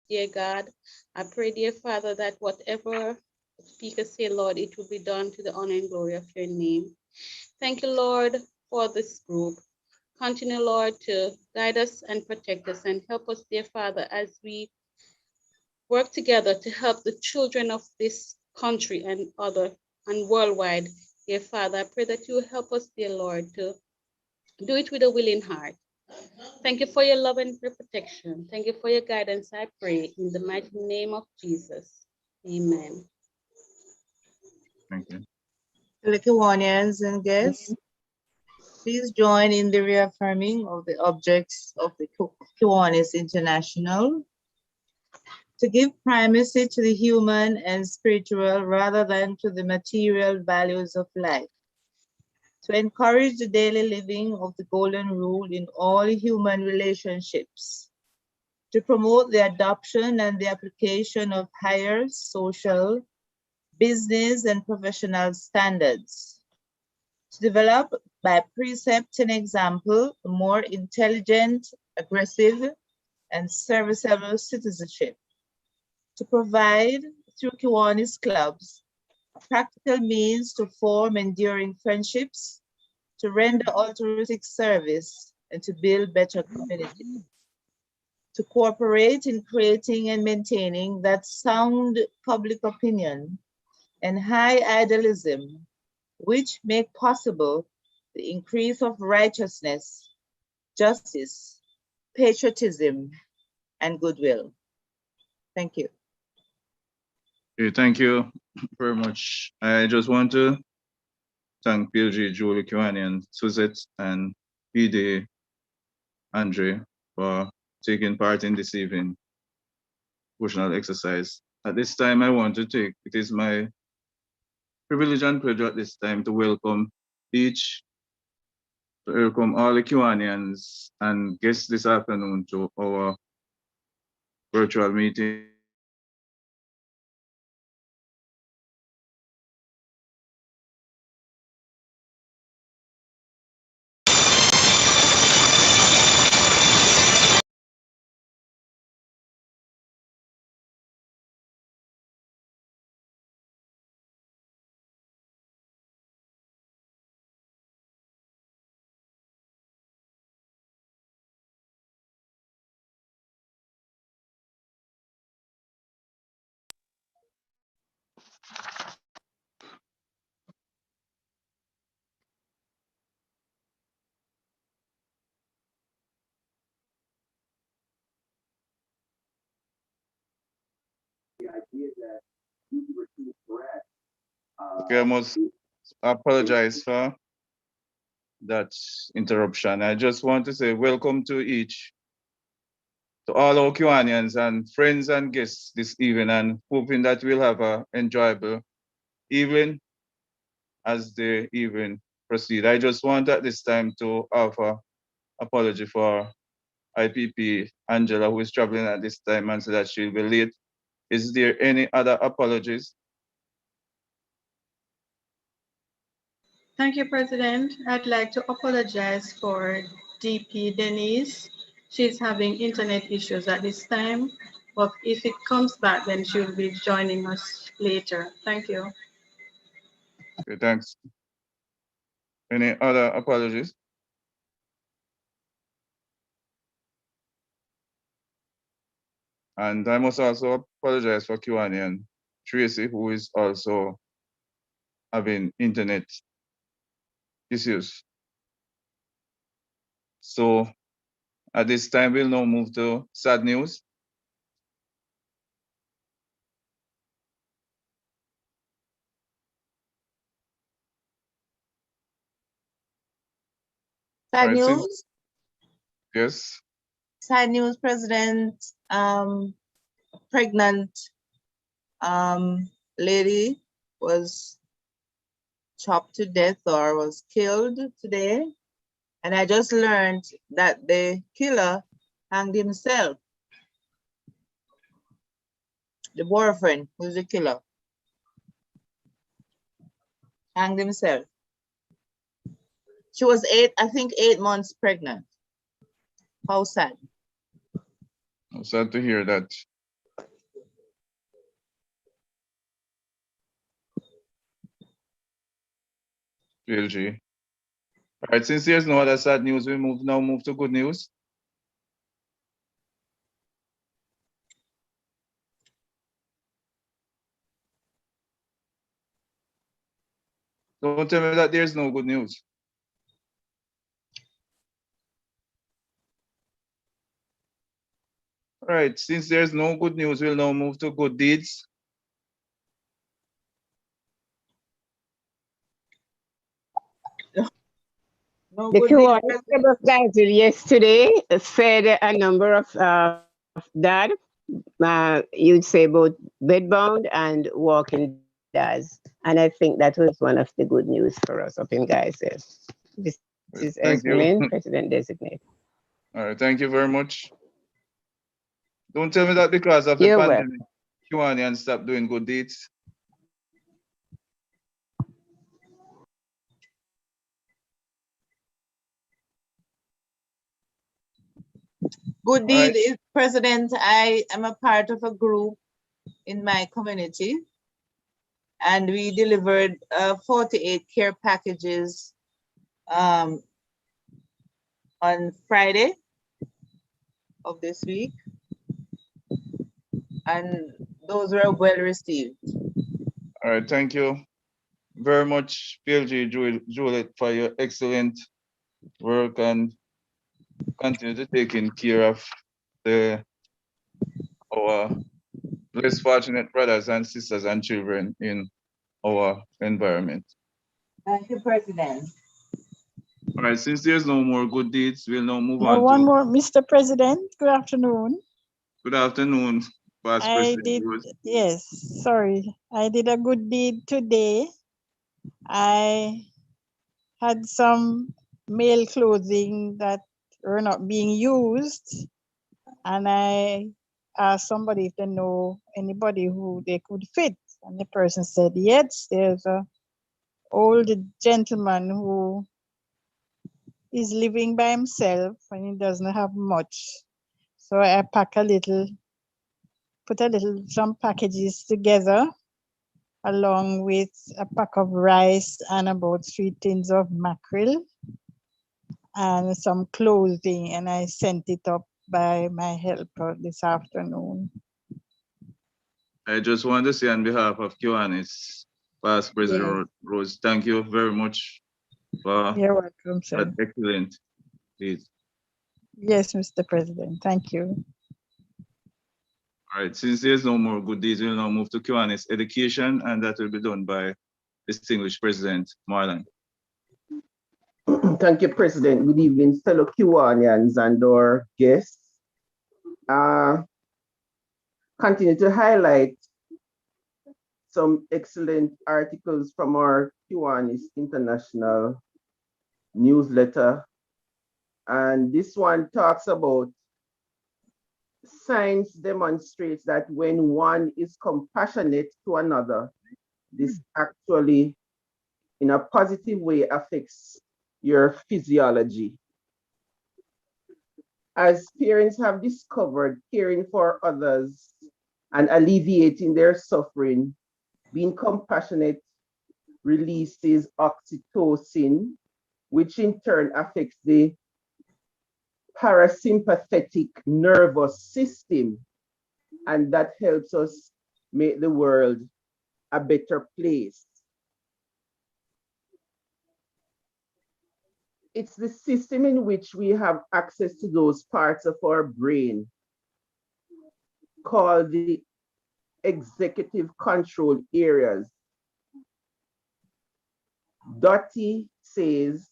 dear God. I pray, dear Father, that whatever speakers say, Lord, it will be done to the honor and glory of your name. Thank you, Lord, for this group. Continue, Lord, to guide us and protect us and help us, dear Father, as we work together to help the children of this country and other and worldwide. Dear Father, I pray that you will help us, dear Lord, to do it with a willing heart. Thank you for your love and your protection. Thank you for your guidance, I pray, in the mighty name of Jesus. Amen. Thank you. Kiwanians and guests, please join in the reaffirming of the objects of the Kiwanis International to give primacy to the human and spiritual rather than to the material values of life, to encourage the daily living of the golden rule in all human relationships, to promote the adoption and the application of higher social, business, and professional standards, to develop by precept and example a more intelligent, aggressive, and serviceable citizenship, to provide through Kiwanis clubs a practical means to form enduring friendships, to render altruistic service, and to build better communities, to cooperate in creating and maintaining that sound public opinion and high idealism which make possible the increase of righteousness, justice, patriotism, and goodwill. Thank you. Okay, thank you very much. I just want to thank PLG, Julie Kiwani, and Suzette, and PD, Andre, for taking part in this evening devotional exercise. At this time, I want to take, it is my privilege and pleasure at this time to welcome all the Kiwanians and guests this afternoon to our virtual meeting. Okay, I must apologize for that interruption. I just want to say welcome to all our Kiwanians and friends and guests this evening, and hoping that we'll have an enjoyable evening as the evening proceed. I just want at this time to offer apology for IPP Angela, who is traveling at this time, and so that she'll be late. Is there any other apologies? Thank you, President. I'd like to apologize for DP Denise. She's having internet issues at this time, but if it comes back, then she'll be joining us later. Thank you. Okay, thanks. Any other apologies? And I must also apologize for Kiwani and Tracy, who is also having internet issues. So at this time, we'll now move to sad news. Sad Right, news. Yes. Sad news, President. Pregnant lady was chopped to death or was killed today. And I just learned that the killer hanged himself. The boyfriend, who's the killer, hanged himself. She was 8 months pregnant. How sad. I'm sad to hear that. PLG. All right, since there's no other sad news, we move to good news. Don't tell me that there's no good news. All right, since there's no good news, we'll now move to good deeds. No The good deed, Kiwanis President. Council yesterday fed a number of dad, you'd say both bedbound and walking dads. And I think that was one of the good news for us up in Guyser. This is Thank you. Esmelin, President Designate. All right, thank you very much. Don't tell me that because of the You're pandemic, Kiwanians stop doing good deeds. Good All deed right. is, President, I am a part of a group in my community, and we delivered 48 care packages on Friday of this week, and those were well received. All right, thank you very much, PLG Juliet, for your excellent work and continue to taking care of our less fortunate brothers and sisters and children in our environment. Thank you, President. All right, since there's no more good deeds, we'll now move No, on one to more, Mr. President. Good afternoon. good afternoon, Past I President did, Rose. yes, sorry. I did a good deed today. I had some male clothing that were not being used, and I asked somebody if they know anybody who they could fit. And the person said, yes, there's a old gentleman who is living by himself and he doesn't have much. So I put some packages together along with a pack of rice and about 3 tins of mackerel and some clothing, and I sent it up by my helper this afternoon. I just want to say on behalf of Kiwanis, Past President Rose, thank you very much for You're welcome, sir. that excellent deed. Yes, Mr. President, thank you. All right, since there's no more good deeds, we'll now move to Kiwanis education, and that will be done by distinguished President Marlon. Thank you, President. Good evening, fellow Kiwanians and our guests. Continue to highlight some excellent articles from our Kiwanis International newsletter. And this one talks about science demonstrates that when one is compassionate to another, this actually, in a positive way, affects your physiology. As parents have discovered, caring for others and alleviating their suffering, being compassionate releases oxytocin, which in turn affects the parasympathetic nervous system, and that helps us make the world a better place. It's the system in which we have access to those parts of our brain called the executive control areas. Dottie says,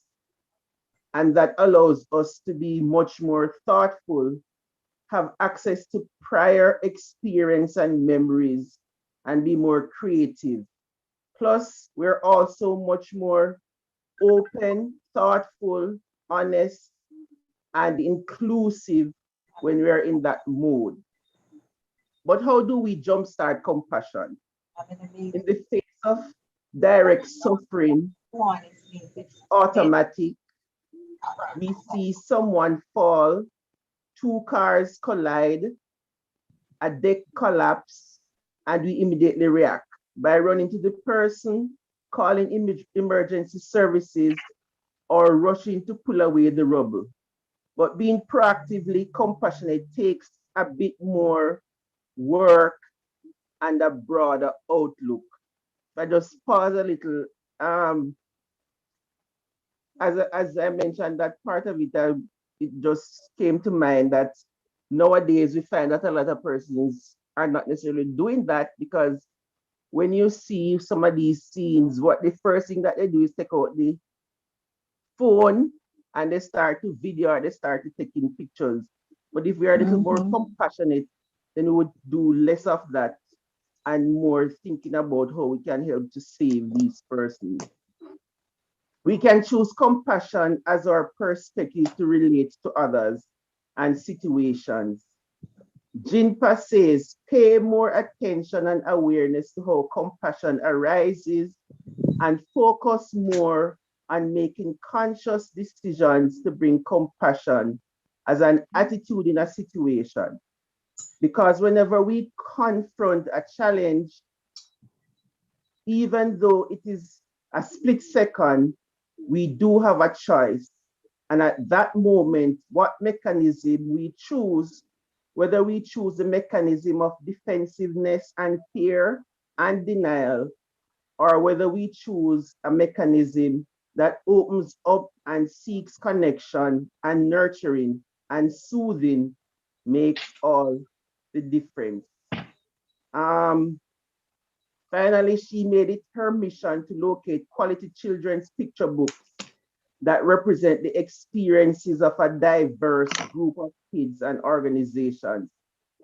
and that allows us to be much more thoughtful, have access to prior experience and memories, and be more creative. Plus, we're also much more open, thoughtful, honest, and inclusive when we're in that mode. But how do we jumpstart compassion? In the face of direct suffering, it's automatic. We see someone fall, 2 cars collide, a deck collapse, and we immediately react by running to the person, calling emergency services, or rushing to pull away the rubble. But being proactively compassionate takes a bit more work and a broader outlook. If I just pause a little, as I mentioned, that part of it, it just came to mind that nowadays we find that a lot of persons are not necessarily doing that, because when you see some of these scenes, what the first thing that they do is take out the phone and they start to video or they start to taking pictures. But if we are a little more compassionate, then we would do less of that and more thinking about how we can help to save these persons. We can choose compassion as our perspective to relate to others and situations. Jinpa says, pay more attention and awareness to how compassion arises and focus more on making conscious decisions to bring compassion as an attitude in a situation. Because whenever we confront a challenge, even though it is a split second, we do have a choice. And at that moment, what mechanism we choose, whether we choose the mechanism of defensiveness and fear and denial, or whether we choose a mechanism that opens up and seeks connection and nurturing and soothing, makes all the difference. Finally, she made it her mission to locate quality children's picture books that represent the experiences of a diverse group of kids and organizations.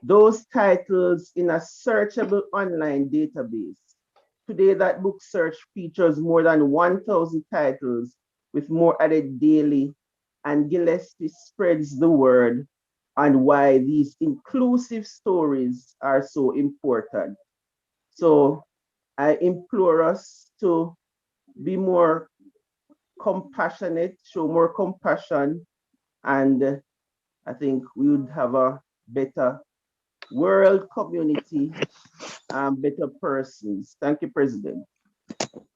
Those titles in a searchable online database. Today, that book search features more than 1,000 titles with more added daily, and Gillespie spreads the word on why these inclusive stories are so important. So I implore us to be more compassionate, show more compassion, and I think we would have a better world community and better persons. Thank you, President.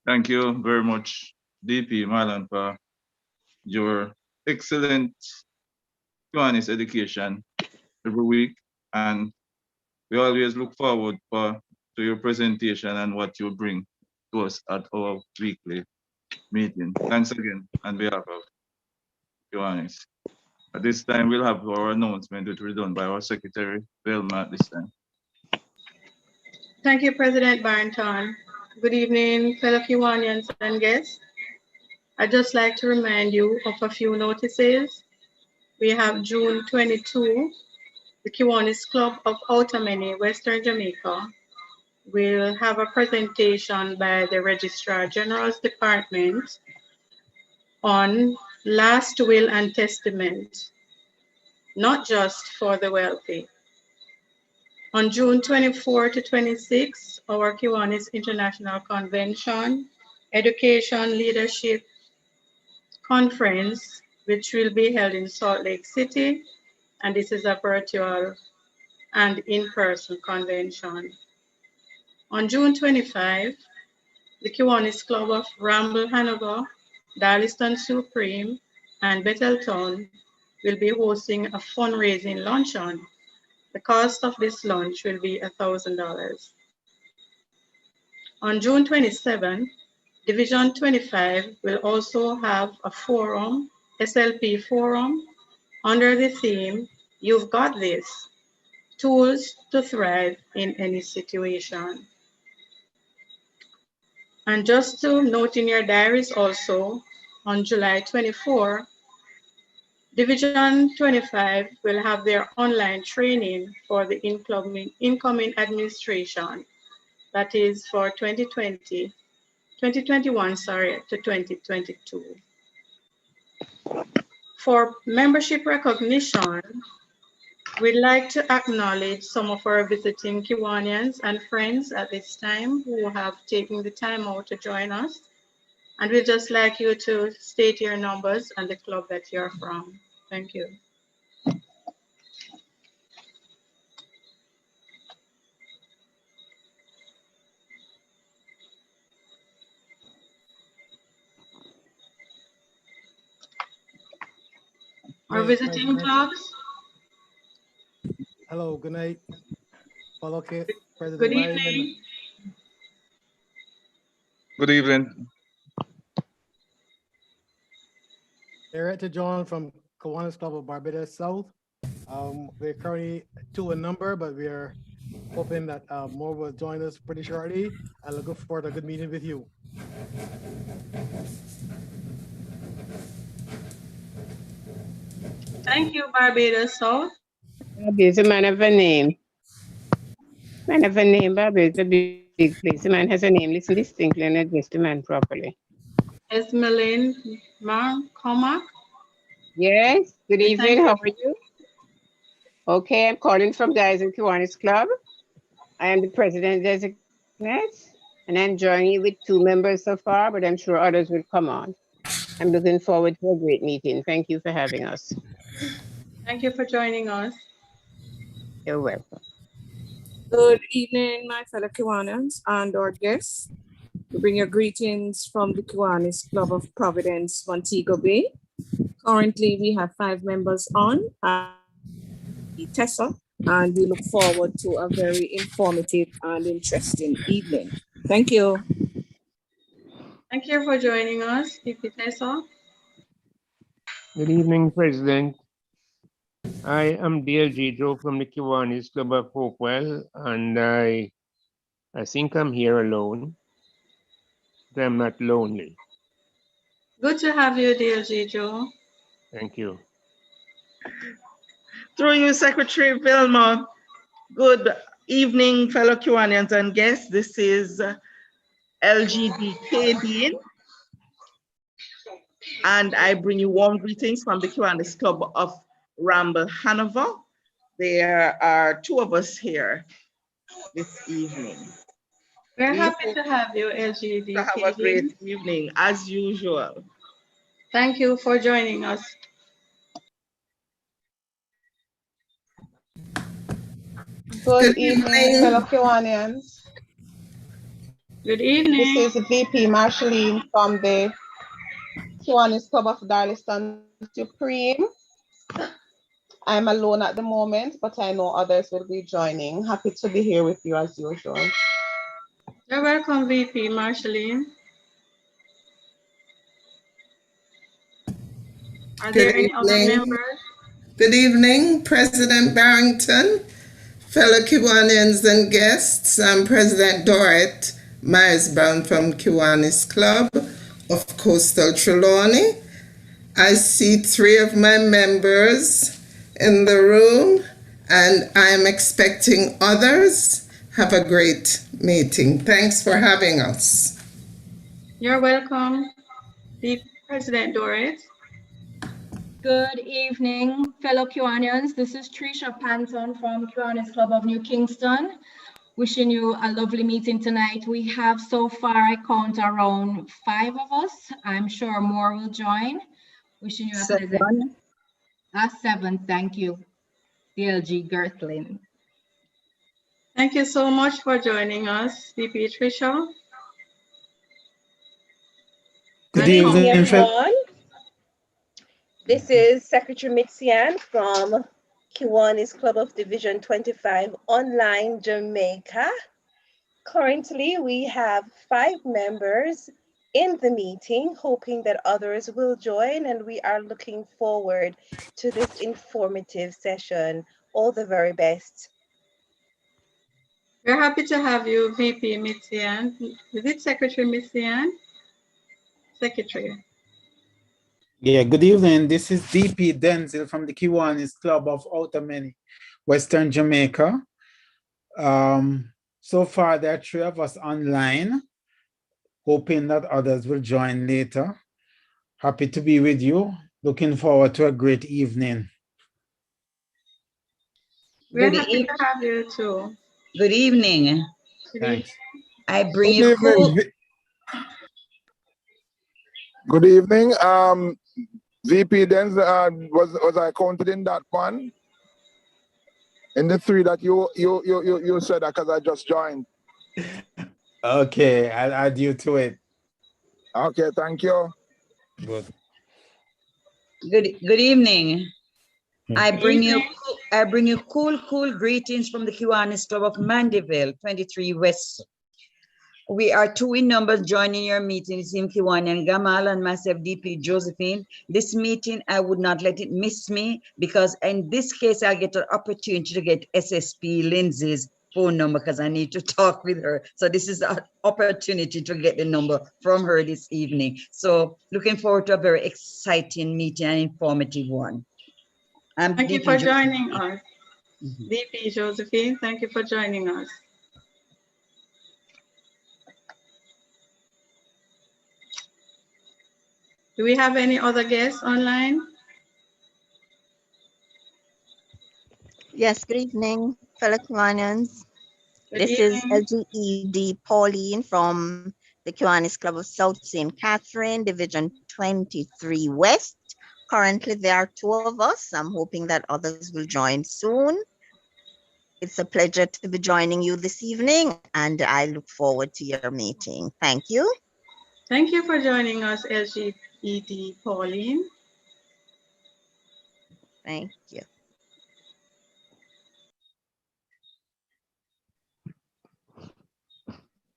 Thank you very much, DP Marlon, for your excellent Kiwanis education every week. And we always look forward to your presentation and what you bring to us at our weekly meeting. Thanks again on behalf of Kiwanis. At this time, we'll have our announcement, which will be done by our Secretary, Velma, at this time. Thank you, President Barrington. Good evening, fellow Kiwanians and guests. I'd just like to remind you of a few notices. We have June 22, the Kiwanis Club of Outameni, Western Jamaica, will have a presentation by the Registrar General's Department on last will and testament, not just for the wealthy. On June 24 to 26, our Kiwanis International Convention, Education Leadership Conference, which will be held in Salt Lake City, and this is a virtual and in-person convention. On June 25, the Kiwanis Club of Ramble Hanover, Darliston Supreme, and Betheltown will be hosting a fundraising luncheon. The cost of this lunch will be $1,000. On June 27, Division 25 will also have a forum, SLP forum, under the theme, You've Got This, Tools to Thrive in Any Situation. And just to note in your diaries also, on July 24, Division 25 will have their online training for the incoming administration, that is for 2021 to 2022. For membership recognition, we'd like to acknowledge some of our visiting Kiwanians and friends at this time who have taken the time out to join us. And we'd just like you to state your numbers and the club that you're from. Thank you. Our night, visiting President. clerks. Hello, good night. Fellow Good President Ryan. evening. Good evening. Director John from Kiwanis Club of Barbados South. We're currently 2 in number, but we are hoping that more will join us pretty shortly. I look forward to a good meeting with you. Thank you, Barbados South. Bobby is a man of a name. Man of a name, Bobby is a big place. The man has a name. Listen distinctly and address the man properly. Esmeline Cormac. Yes, good We evening. thank How are you? Okay, I'm calling from Guys in Kiwanis Club. I am the president designate, and I'm joining you with 2 members so far, but I'm sure others will come on. I'm looking forward to a great meeting. Thank you for having us. Thank you for joining us. You're welcome. Good evening, my fellow Kiwanis and our guests. We bring your greetings from the Kiwanis Club of Providence, Montego Bay. Currently, we have 5 members on Tessa, and we look forward to a very informative and interesting evening. Thank you. Thank you for joining us, VP Tessa. Good evening, President. I am Dale Joe from the Kiwanis Club of Hopewell, and I think I'm here alone, but I'm not lonely. Good to have you, DLG Joe. Thank you. Through you, Secretary Vilma. Good evening, fellow Kiwanians and guests. This is LGDK Dean, and I bring you warm greetings from the Kiwanis Club of Ramble, Hanover. There are 2 of us here this evening. We're We happy hope to have you, LGDK. to have a great evening, as usual. Thank you for joining us. Good evening, fellow Kiwanians. Good evening. This is VP Marceline from the Kiwanis Club of Darliston Supreme. I'm alone at the moment, but I know others will be joining. Happy to be here with you as usual. You're welcome, VP Marceline. Are there any other members? Good evening, President Barrington, fellow Kiwanians and guests. I'm President Dorrit Myers-Brown from Kiwanis Club of Coastal Trelawney. I see 3 of my members in the room, and I'm expecting others. Have a great meeting. Thanks for having us. You're welcome, VP President Doris. Good evening, fellow Kiwanians. This is Trisha Panton from Kiwanis Club of New Kingston. Wishing you a lovely meeting tonight. We have so far, I count around 5 of us. I'm sure more will join. Wishing you a pleasant 7, thank you. DLG Gertlin. Thank you so much for joining us, VP Trisha. Good evening, everyone. This is Secretary Mixian from Kiwanis Club of Division 25 Online, Jamaica. Currently, we have 5 members in the meeting, hoping that others will join, and we are looking forward to this informative session. All the very best. We're happy to have you, VP Mixian. Is it Secretary Mixian? Secretary. Yeah, good evening. This is DP Denzel from the Kiwanis Club of Outameni, Western Jamaica. So far, there are 3 of us online, hoping that others will join later. Happy to be with you. Looking forward to a great evening. We're happy to have you too. Good evening. Thanks. I bring you cool. Good evening. VP Denzel, was I counted in that one? In the 3 that you said that because I just joined. Okay, I'll add you to it. Okay, thank you. Good. Good evening. I bring you Evening. cool greetings from the Kiwanis Club of Mandeville, 23 West. We are 2 in numbers joining your meeting. It's in Kiwani and Gamal and myself, DP Josephine. This meeting, I would not let it miss me because in this case, I get an opportunity to get SSP Lindsay's phone number because I need to talk with her. So this is an opportunity to get the number from her this evening. So looking forward to a very exciting meeting and informative one. Thank you for joining us. DP Josephine, thank you for joining us. Do we have any other guests online? Yes, good evening, fellow Kiwanians. Good This is evening. LGED Pauline from the Kiwanis Club of South St. Catherine, Division 23 West. Currently, there are 2 of us. I'm hoping that others will join soon. It's a pleasure to be joining you this evening, and I look forward to your meeting. Thank you. Thank you for joining us, LGED Pauline. Thank you.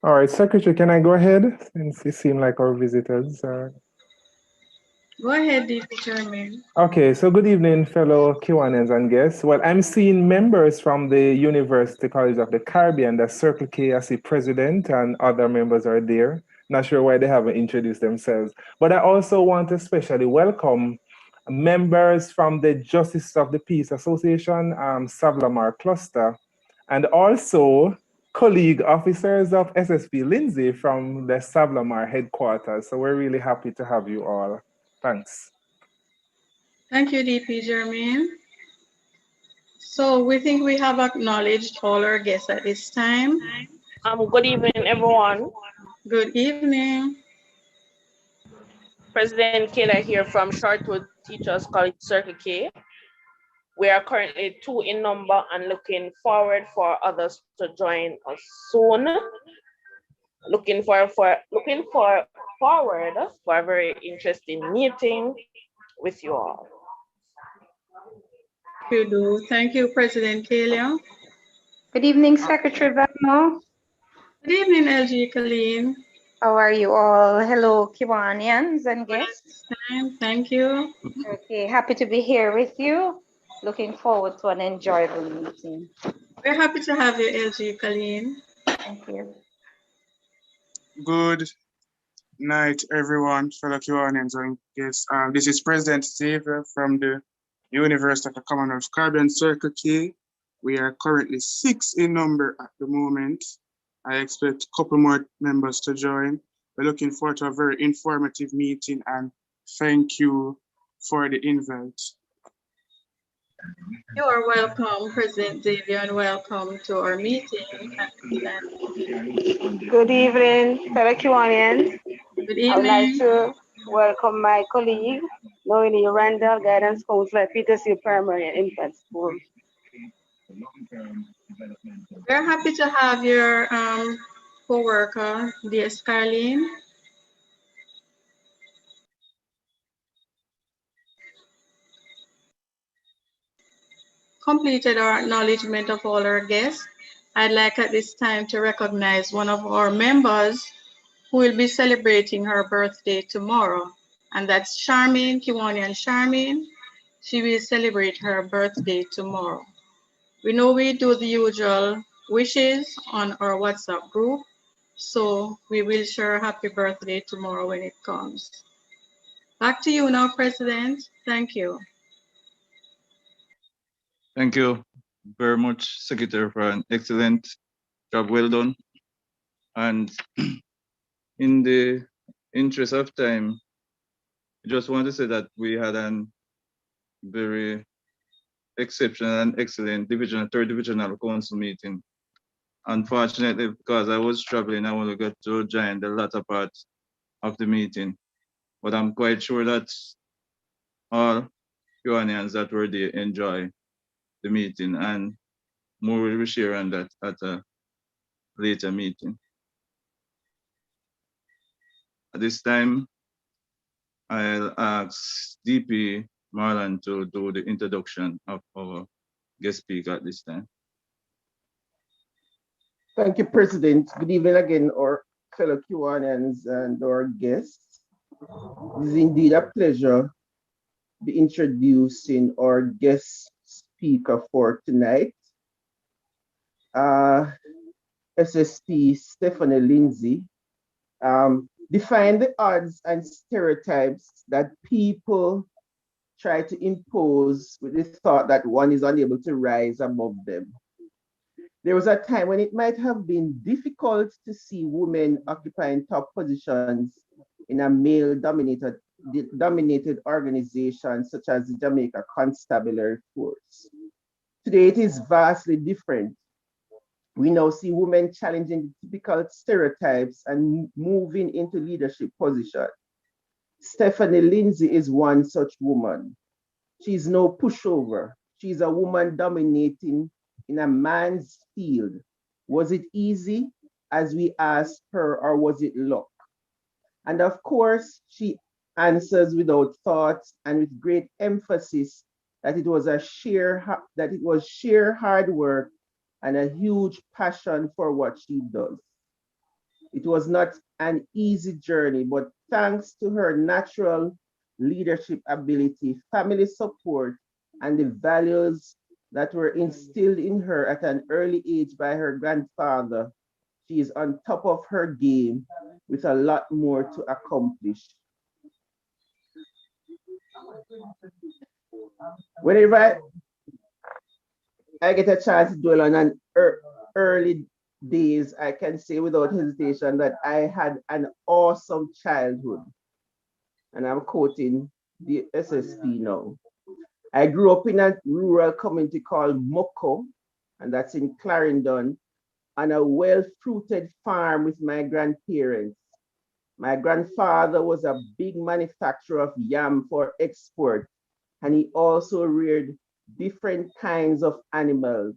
All right, Secretary, can I go ahead since it seemed like our visitors? Go ahead, DP Chairman. Okay, so good evening, fellow Kiwanians and guests. Well, I'm seeing members from the University College of the Caribbean, the Circle K, I see president and other members are there. Not sure why they haven't introduced themselves. But I also want to especially welcome members from the Justice of the Peace Association, Savlamar Cluster, and also colleague officers of SSP Lindsay from the Savlamar headquarters. So we're really happy to have you all. Thanks. Thank you, DP Jermaine. So we think we have acknowledged all our guests at this time. Good evening, everyone. Good evening. President Kayla here from Shortwood Teachers College Circle K. We are currently 2 in number and looking forward for others to join us soon. Looking forward for a very interesting meeting with you all. You do. Thank you, President Kalia. Good evening, Secretary Velmo. Good evening, LG Colleen. How are you all? Hello, Kiwanians and guests. Thank you. Okay, happy to be here with you. Looking forward to an enjoyable meeting. We're happy to have you, LG Colleen. Thank you. Good night, everyone, fellow Kiwanians and guests. This is President Xavier from the University of the Commonwealth Caribbean Circle K. We are currently 6 in number at the moment. I expect a couple more members to join. We're looking forward to a very informative meeting and thank you for the invite. You are welcome, President Xavier, and welcome to our meeting. Good evening, fellow Kiwanians. Good evening. I would like to welcome my colleague, Noini Randall, Guidance Counselor at Peter C. Primary and Infant School. We're happy to have your co-worker, dear Scarlene. Completed our acknowledgement of all our guests. I'd like at this time to recognize one of our members who will be celebrating her birthday tomorrow, and that's Charmaine, Kiwanian Charmaine. She will celebrate her birthday tomorrow. We know we do the usual wishes on our WhatsApp group, so we will share happy birthday tomorrow when it comes. Back to you now, President. Thank you. Thank you very much, Secretary, for an excellent job. Well done. And in the interest of time, I just want to say that we had a very exceptional and excellent third divisional council meeting. Unfortunately, because I was traveling, I only got to join the latter part of the meeting. But I'm quite sure that all Kiwanians that were there enjoy the meeting, and more will be shared on that at a later meeting. At this time, I'll ask DP Marlon to do the introduction of our guest speaker at this time. Thank you, President. Good evening again, our fellow Kiwanians and our guests. It is indeed a pleasure to be introducing our guest speaker for tonight, SSP Stephanie Lindsay. Define the odds and stereotypes that people try to impose with the thought that one is unable to rise above them. There was a time when it might have been difficult to see women occupying top positions in a male-dominated organization such as the Jamaica Constabulary Force. Today, it is vastly different. We now see women challenging typical stereotypes and moving into leadership positions. Stephanie Lindsay is one such woman. She's no pushover. She's a woman dominating in a man's field. Was it easy, as we asked her, or was it luck? And of course, she answers without thought and with great emphasis that it was sheer hard work and a huge passion for what she does. It was not an easy journey, but thanks to her natural leadership ability, family support, and the values that were instilled in her at an early age by her grandfather, she is on top of her game with a lot more to accomplish. Whenever I get a chance to dwell on an early days, I can say without hesitation that I had an awesome childhood. And I'm quoting the SSP now. I grew up in a rural community called Moko, and that's in Clarendon, on a well-fruited farm with my grandparents. My grandfather was a big manufacturer of yam for export, and he also reared different kinds of animals.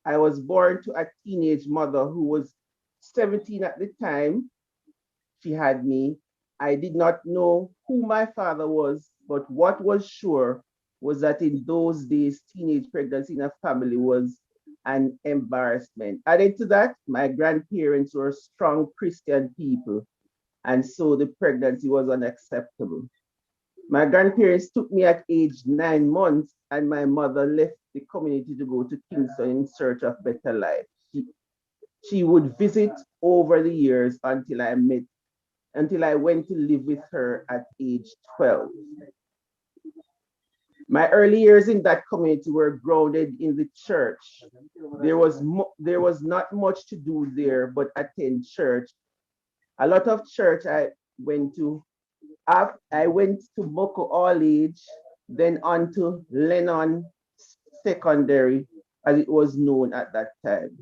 I was born to a teenage mother who was 17 at the time she had me. I did not know who my father was, but what was sure was that in those days, teenage pregnancy in a family was an embarrassment. Added to that, my grandparents were strong Christian people, and so the pregnancy was unacceptable. My grandparents took me at age 9 months, and my mother left the community to go to Kingston in search of better life. She would visit over the years until I went to live with her at age 12. My early years in that community were grounded in the church. There was not much to do there but attend church. A lot of church I went to. I went to Boko All Age, then on to Lennon Secondary, as it was known at that time.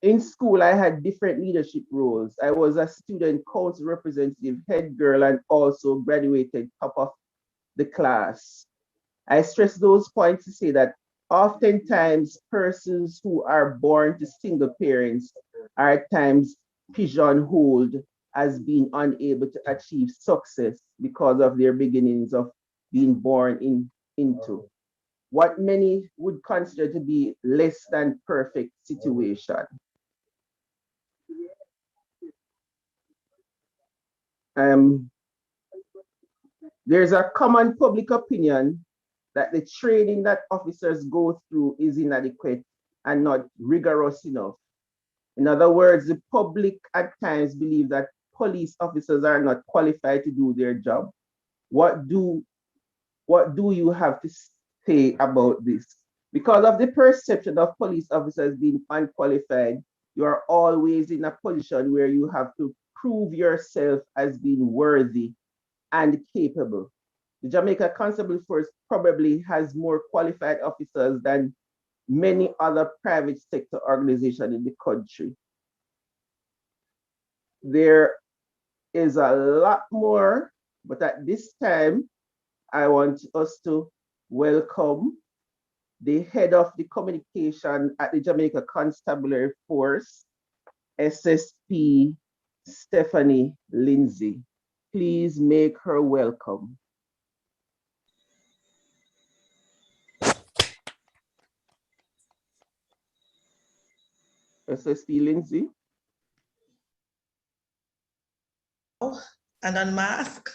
In school, I had different leadership roles. I was a student council representative, head girl, and also graduated top of the class. I stress those points to say that oftentimes persons who are born to single parents are at times pigeonholed as being unable to achieve success because of their beginnings of being born into what many would consider to be less than perfect situation. There's a common public opinion that the training that officers go through is inadequate and not rigorous enough. In other words, the public at times believe that police officers are not qualified to do their job. What do you have to say about this? Because of the perception of police officers being unqualified, you are always in a position where you have to prove yourself as being worthy and capable. The Jamaica Constabulary Force probably has more qualified officers than many other private sector organizations in the country. There is a lot more, but at this time, I want us to welcome the head of the communication at the Jamaica Constabulary Force, SSP Stephanie Lindsay. Please make her welcome. SST Lindsay. And unmask.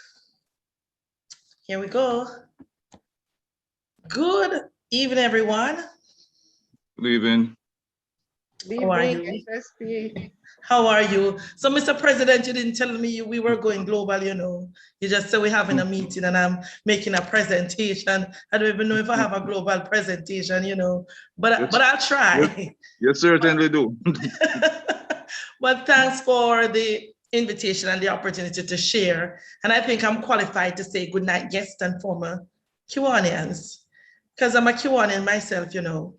Here we go. Good evening, everyone. Good evening. How are you? How are you? So, Mr. President, you didn't tell me we were going global, you know. You just said we're having a meeting and I'm making a presentation. I don't even know if I have a global presentation, you know, but I'll try. You certainly do. Well, thanks for the invitation and the opportunity to share. And I think I'm qualified to say good night, guests and former Kiwanians, because I'm a Kiwanian myself, you know.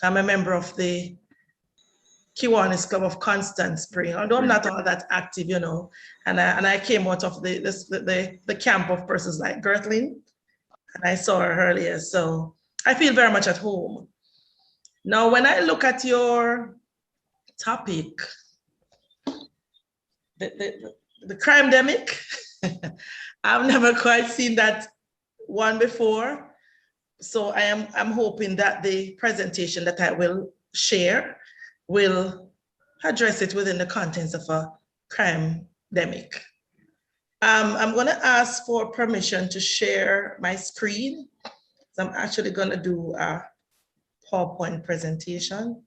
I'm a member of the Kiwanis Club of Constant Spring, although I'm not all that active, you know, and I came out of the camp of persons like Gerthlin, and I saw her earlier, so I feel very much at home. Now, when I look at your topic, the CRIMEDEMIC, I've never quite seen that one before, so I'm hoping that the presentation that I will share will address it within the contents of a CRIMEDEMIC. I'm going to ask for permission to share my screen. So I'm actually going to do a PowerPoint presentation.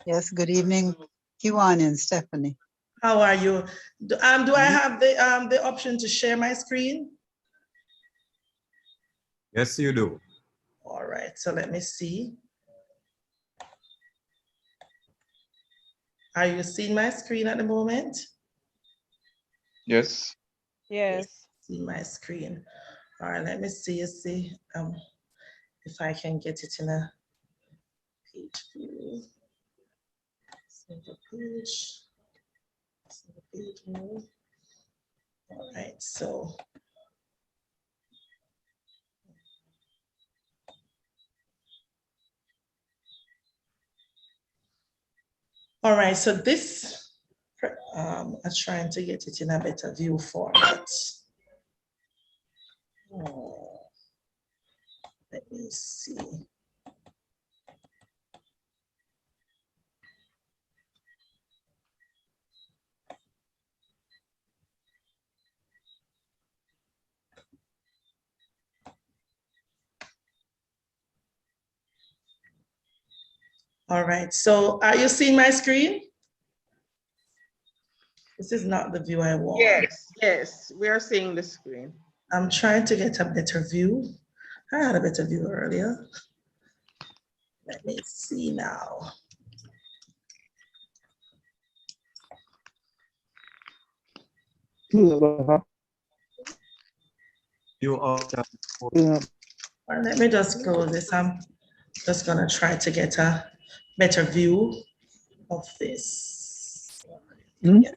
Yes, good evening, Kiwan and Stephanie. How are you? Do I have the option to share my screen? Yes, you do. All right, so let me see. Are you seeing my screen at the moment? Yes. Yes. See my screen. All right, let me see if I can get it in a page view. Single page. Single page view. All right, so. All right, so this, I'm trying to get it in a better view format. Let me see. All right, so are you seeing my screen? This is not the view I want. Yes, we are seeing the screen. I'm trying to get a better view. I had a better view earlier. Let me see now. You are. Well, let me just close this. I'm just gonna try to get a better view of this. Yeah.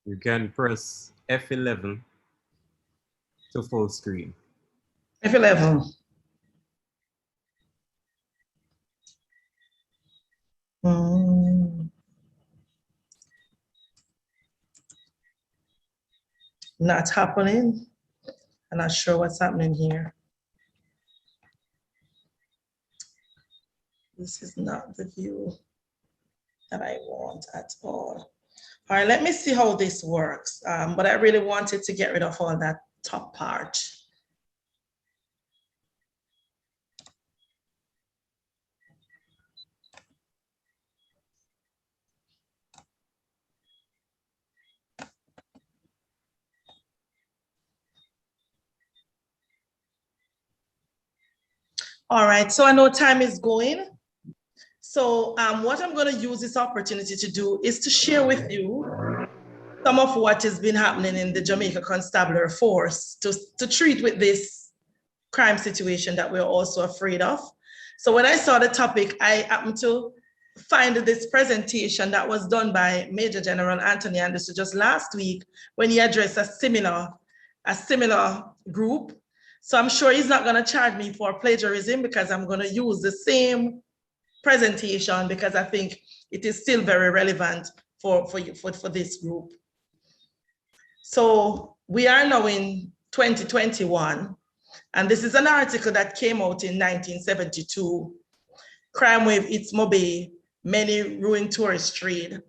You can press F11 to full screen. F11. Not happening. I'm not sure what's happening here. This is not the view that I want at all. All right, let me see how this works. But I really wanted to get rid of all that top part. All right, so I know time is going. So what I'm going to use this opportunity to do is to share with you some of what has been happening in the Jamaica Constabulary Force to treat with this crime situation that we're also afraid of. So when I saw the topic, I happened to find this presentation that was done by Major General Anthony Anderson just last week when he addressed a similar group. So I'm sure he's not going to charge me for plagiarism because I'm going to use the same presentation because I think it is still very relevant for this group. So we are now in 2021, and this is an article that came out in 1972. Crime wave hits Mobe, many ruined tourist trade.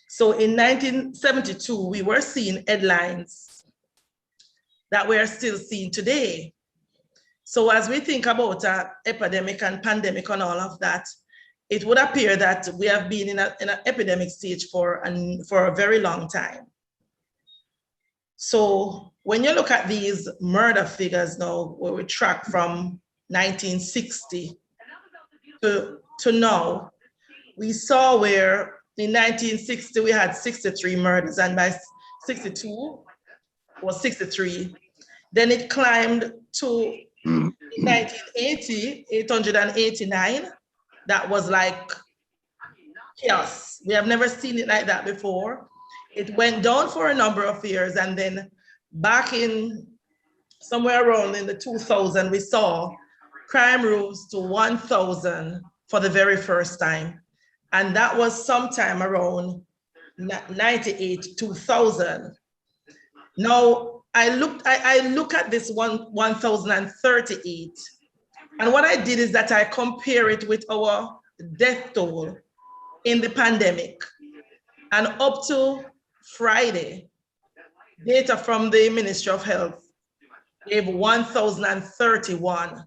So in 1972, we were seeing headlines that we are still seeing today. So as we think about epidemic and pandemic and all of that, it would appear that we have been in an epidemic stage for a very long time. So when you look at these murder figures now, where we track from 1960 to now, we saw where in 1960 we had 63 murders, and by 62 was 63. Then it climbed to 1980, 889. That was like chaos. We have never seen it like that before. It went down for a number of years, and then back in somewhere around in the 2000, we saw crime rose to 1,000 for the very first time. And that was sometime around 98, 2000. Now, I look at this 1,038, and what I did is that I compare it with our death toll in the pandemic. And up to Friday, data from the Ministry of Health gave 1,031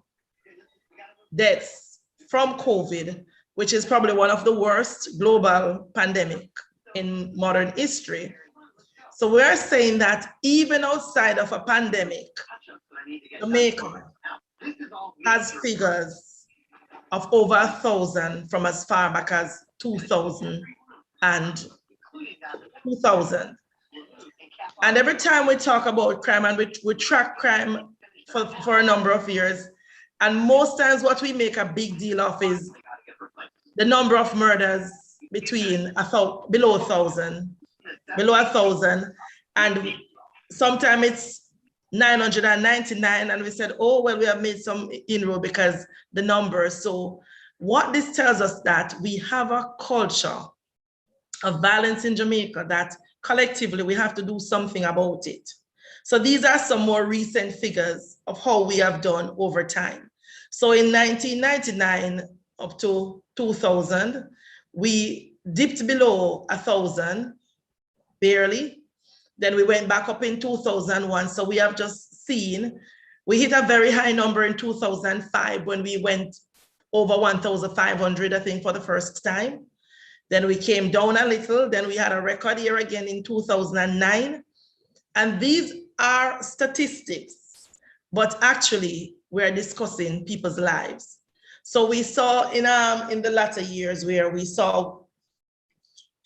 deaths from COVID, which is probably one of the worst global pandemic in modern history. So we're saying that even outside of a pandemic, Jamaica has figures of over 1,000 from as far back as 2000 and 2000. And every time we talk about crime, and we track crime for a number of years, and most times what we make a big deal of is the number of murders between below 1,000, and sometimes it's 999, and we said, oh, well, we have made some inroad because the numbers. So what this tells us that we have a culture of violence in Jamaica that collectively we have to do something about it. So these are some more recent figures of how we have done over time. So in 1999 up to 2000, we dipped below 1,000, barely. Then we went back up in 2001. So we have just seen, we hit a very high number in 2005 when we went over 1,500, I think, for the first time. Then we came down a little. Then we had a record year again in 2009. And these are statistics, but actually we're discussing people's lives. So we saw in the latter years where we saw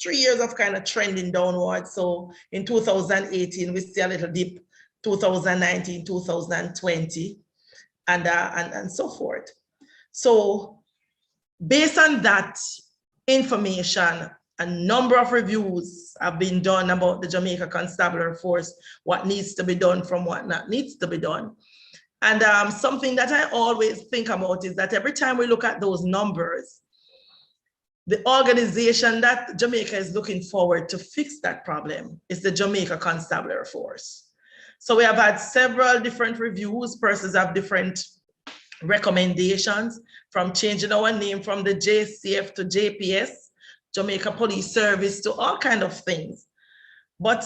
3 years of kind of trending downward. So in 2018, we see a little dip, 2019, 2020, and so forth. So based on that information, a number of reviews have been done about the Jamaica Constabulary Force, what needs to be done from what not needs to be done. And something that I always think about is that every time we look at those numbers, the organization that Jamaica is looking forward to fix that problem is the Jamaica Constabulary Force. So we have had several different reviews, persons have different recommendations, from changing our name from the JCF to JPS, Jamaica Police Service, to all kinds of things. But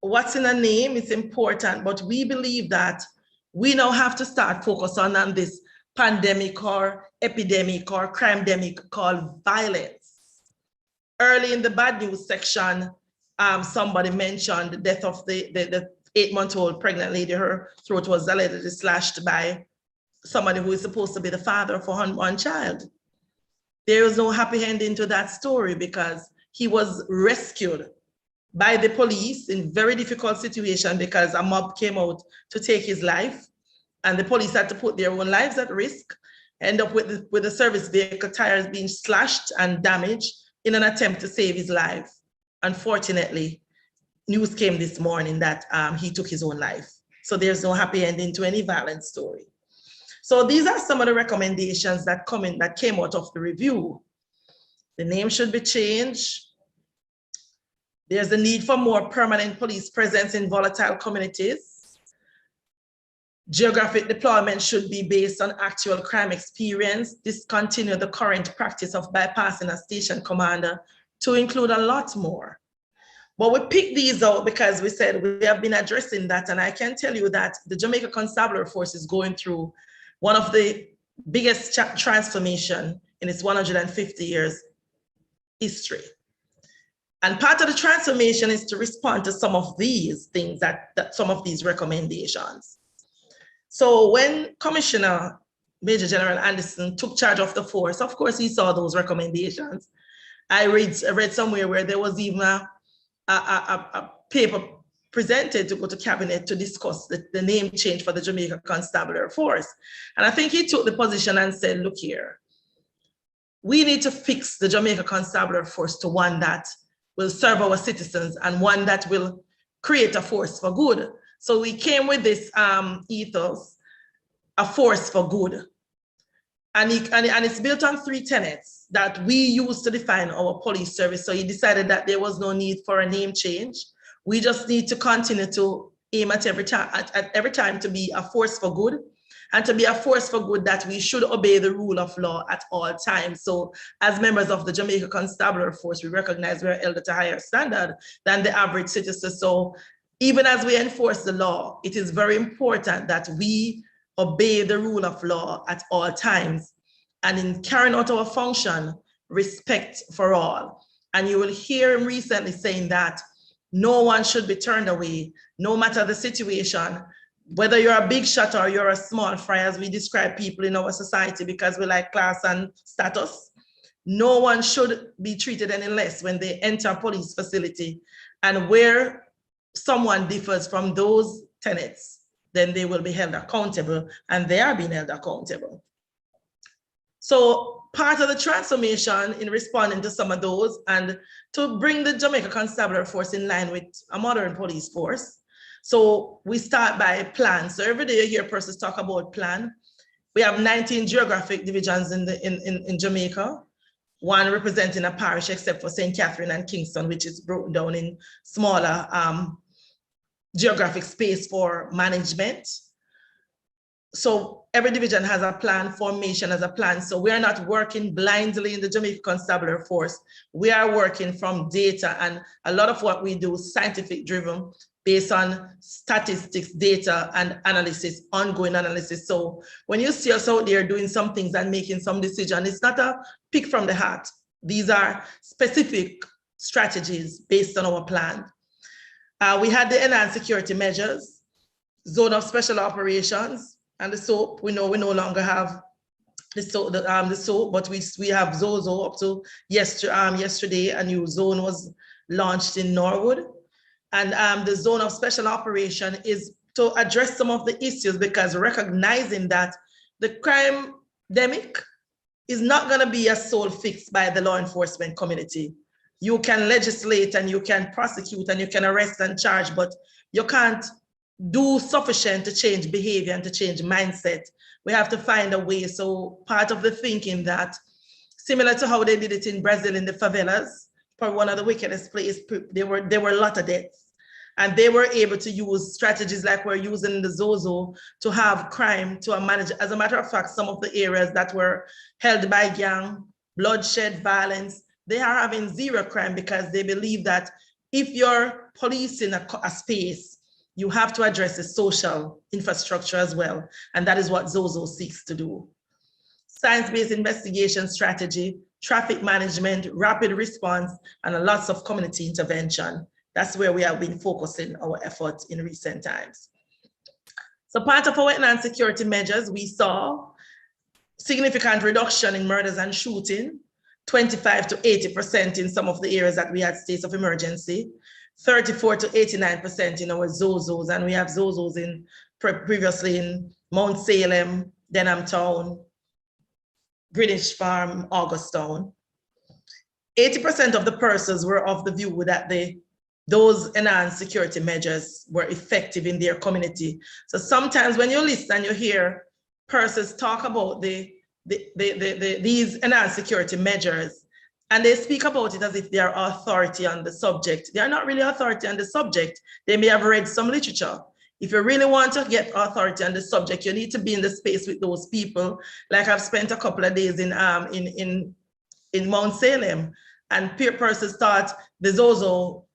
what's in a name is important, but we believe that we now have to start focusing on this pandemic or epidemic or crime-demic called violence. Early in the bad news section, somebody mentioned the death of the 8-month-old pregnant lady. Her throat was allegedly slashed by somebody who is supposed to be the father of one child. There was no happy ending to that story because he was rescued by the police in very difficult situation because a mob came out to take his life, and the police had to put their own lives at risk, end up with the service vehicle tires being slashed and damaged in an attempt to save his life. Unfortunately, news came this morning that he took his own life. So there's no happy ending to any violent story. So these are some of the recommendations that came out of the review. The name should be changed. There's a need for more permanent police presence in volatile communities. Geographic deployment should be based on actual crime experience. Discontinue the current practice of bypassing a station commander to include a lot more. But we picked these out because we said we have been addressing that, and I can tell you that the Jamaica Constabulary Force is going through one of the biggest transformation in its 150 years history. And part of the transformation is to respond to some of these things, that some of these recommendations. So when Commissioner Major General Anderson took charge of the force, of course, he saw those recommendations. I read somewhere where there was even a paper presented to go to cabinet to discuss the name change for the Jamaica Constabulary Force. And I think he took the position and said, look here, we need to fix the Jamaica Constabulary Force to one that will serve our citizens and one that will create a force for good. So we came with this ethos, a force for good. And it's built on 3 tenets that we use to define our police service. So he decided that there was no need for a name change. We just need to continue to aim at every time to be a force for good, and to be a force for good that we should obey the rule of law at all times. So as members of the Jamaica Constabulary Force, we recognize we're held at a higher standard than the average citizen. So even as we enforce the law, it is very important that we obey the rule of law at all times. And in carrying out our function, respect for all. And you will hear him recently saying that no one should be turned away, no matter the situation, whether you're a big shot or you're a small fry, as we describe people in our society because we like class and status. No one should be treated any less when they enter a police facility. And where someone differs from those tenets, then they will be held accountable, and they are being held accountable. So part of the transformation in responding to some of those and to bring the Jamaica Constabulary Force in line with a modern police force. So we start by plan. So every day you hear persons talk about plan. We have 19 geographic divisions in Jamaica, one representing a parish except for St. Catherine and Kingston, which is broken down in smaller geographic space for management. So every division has a plan, formation has a plan. So we are not working blindly in the Jamaica Constabulary Force. We are working from data, and a lot of what we do is scientific driven, based on statistics, data, and analysis, ongoing analysis. So when you see us out there doing some things and making some decisions, it's not a pick from the hat. These are specific strategies based on our plan. We had the enhanced security measures, zone of special operations, and the SOAP. We know we no longer have the SOAP, but we have Zozo up to yesterday. A new zone was launched in Norwood. And the zone of special operation is to address some of the issues, because recognizing that the crime-demic is not going to be a sole fix by the law enforcement community. You can legislate and you can prosecute and you can arrest and charge, but you can't do sufficient to change behavior and to change mindset. We have to find a way. So part of the thinking that, similar to how they did it in Brazil in the favelas, for one of the wickedest places, there were a lot of deaths. And they were able to use strategies like we're using the Zozo to have crime to manage. As a matter of fact, some of the areas that were held by gang, bloodshed, violence, they are having zero crime, because they believe that if you're policing a space, you have to address the social infrastructure as well. And that is what Zozo seeks to do. Science-based investigation strategy, traffic management, rapid response, and lots of community intervention. That's where we have been focusing our efforts in recent times. So part of our enhanced security measures, we saw significant reduction in murders and shooting, 25 to 80% in some of the areas that we had states of emergency. 34 to 89% in our Zozos, and we have Zozos in previously in Mount Salem, Denham Town, Greenwich Farm, Augustown. 80% of the persons were of the view that those enhanced security measures were effective in their community. So sometimes when you listen and you hear persons talk about these enhanced security measures, and they speak about it as if they are authority on the subject. They are not really authority on the subject. They may have read some literature. If you really want to get authority on the subject, you need to be in the space with those people. Like I've spent a couple of days in Mount Salem, and peer persons thought the Zozo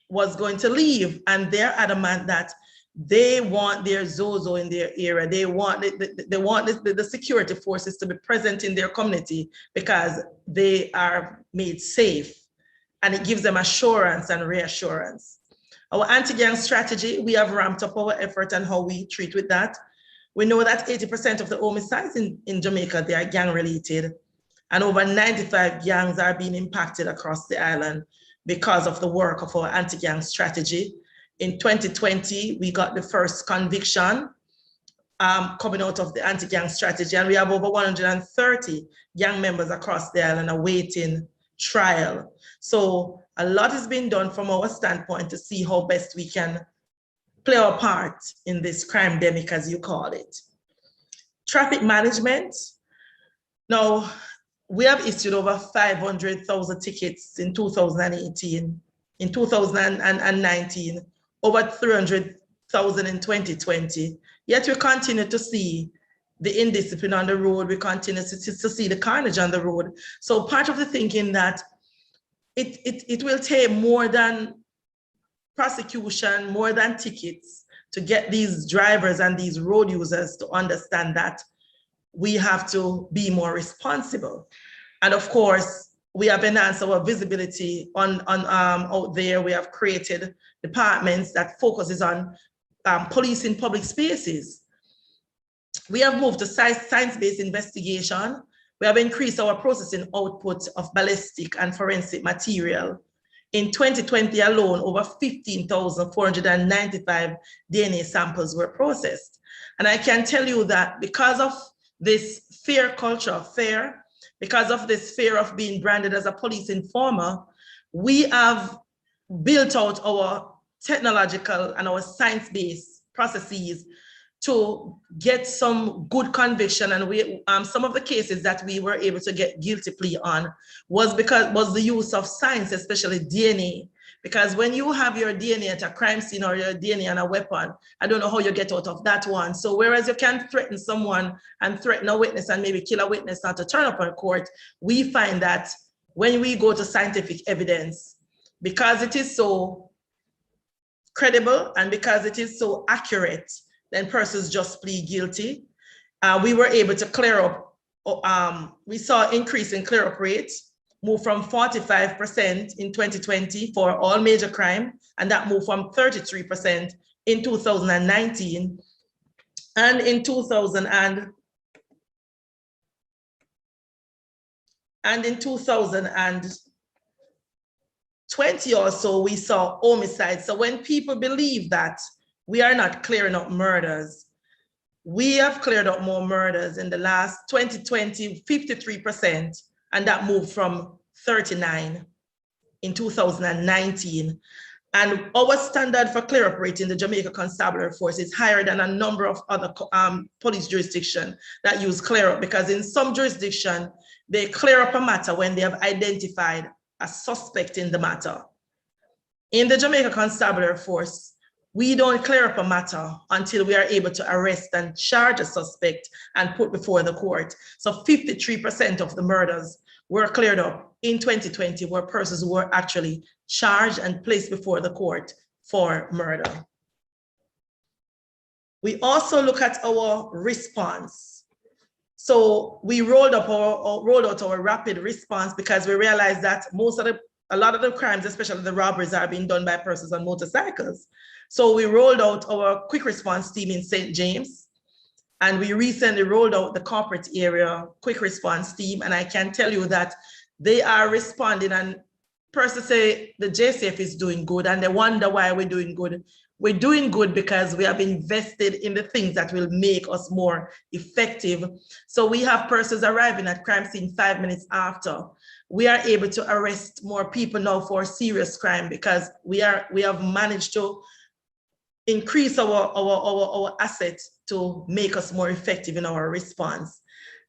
was going to leave, and they're adamant that they want their Zozo in their area. They want the security forces to be present in their community because they are made safe, and it gives them assurance and reassurance. Our anti-gang strategy, we have ramped up our effort and how we treat with that. We know that 80% of the homicides in Jamaica, they are gang related, and over 95 gangs are being impacted across the island because of the work of our anti-gang strategy. In 2020, we got the first conviction coming out of the anti-gang strategy, and we have over 130 gang members across the island awaiting trial. So a lot has been done from our standpoint to see how best we can play our part in this crime-demic, as you call it. Traffic management. Now, we have issued over 500,000 tickets in 2018. In 2019, over 300,000 in 2020. Yet we continue to see the indiscipline on the road. We continue to see the carnage on the road. So part of the thinking that it will take more than prosecution, more than tickets to get these drivers and these road users to understand that we have to be more responsible. And of course, we have enhanced our visibility out there. We have created departments that focuses on policing public spaces. We have moved to science-based investigation. We have increased our processing output of ballistic and forensic material. In 2020 alone, over 15,495 DNA samples were processed. And I can tell you that because of this fear culture of fear, because of this fear of being branded as a police informer, we have built out our technological and our science-based processes to get some good conviction. And we some of the cases that we were able to get guilty plea on was the use of science, especially DNA. Because when you have your DNA at a crime scene or your DNA on a weapon, I don't know how you get out of that one. So whereas you can threaten someone and threaten a witness and maybe kill a witness not to turn up in court, we find that when we go to scientific evidence, because it is so credible and because it is so accurate, then persons just plead guilty. We were able to clear up, we saw increase in clear up rates, moved from 45% in 2020 for all major crime, and that moved from 33% in 2019. And in 2020 also, we saw homicides. So when people believe that we are not clearing up murders, we have cleared up more murders in the last 2020, 53%, and that moved from 39 in 2019. And our standard for clear up rate in the Jamaica Constabulary Force is higher than a number of other police jurisdictions that use clear up, because in some jurisdiction, they clear up a matter when they have identified a suspect in the matter. In the Jamaica Constabulary Force, we don't clear up a matter until we are able to arrest and charge a suspect and put before the court. So 53% of the murders were cleared up in 2020 were persons who were actually charged and placed before the court for murder. We also look at our response. So we rolled out our rapid response because we realized that a lot of the crimes, especially the robberies, are being done by persons on motorcycles. So we rolled out our quick response team in St. James, and we recently rolled out the corporate area quick response team. And I can tell you that they are responding and persons say the JCF is doing good and they wonder why we're doing good. We're doing good because we have invested in the things that will make us more effective. So we have persons arriving at crime scene 5 minutes after. We are able to arrest more people now for serious crime because we have managed to increase our assets to make us more effective in our response.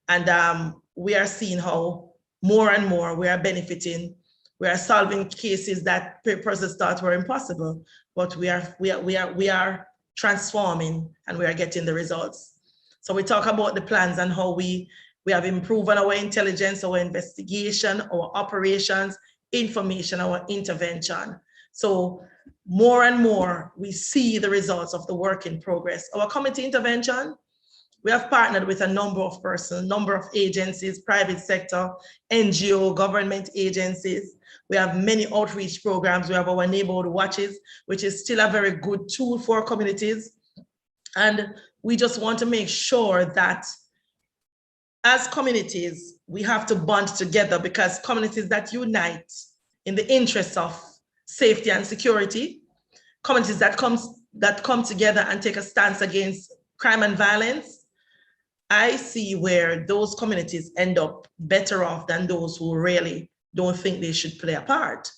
And we are seeing how more and more we are benefiting. We are solving cases that persons thought were impossible, but we are transforming and we are getting the results. So we talk about the plans and how we have improved on our intelligence, our investigation, our operations, information, our intervention. So more and more we see the results of the work in progress. Our community intervention, we have partnered with a number of persons, number of agencies, private sector, NGO, government agencies. We have many outreach programs. We have our neighborhood watches, which is still a very good tool for communities. And we just want to make sure that as communities, we have to bond together, because communities that unite in the interests of safety and security, communities that come together and take a stance against crime and violence, I see where those communities end up better off than those who really don't think they should play a part.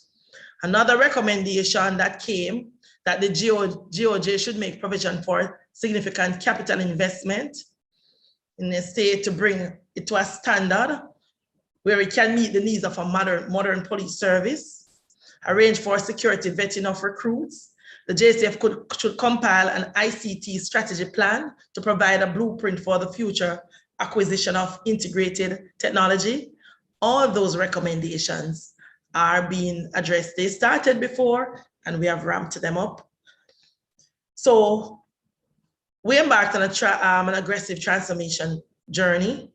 Another recommendation that came, that the GOJ should make provision for significant capital investment in the state to bring it to a standard where it can meet the needs of a modern police service, arrange for security vetting of recruits. The JCF should compile an ICT strategy plan to provide a blueprint for the future acquisition of integrated technology. All those recommendations are being addressed. They started before and we have ramped them up. So we embarked on an aggressive transformation journey,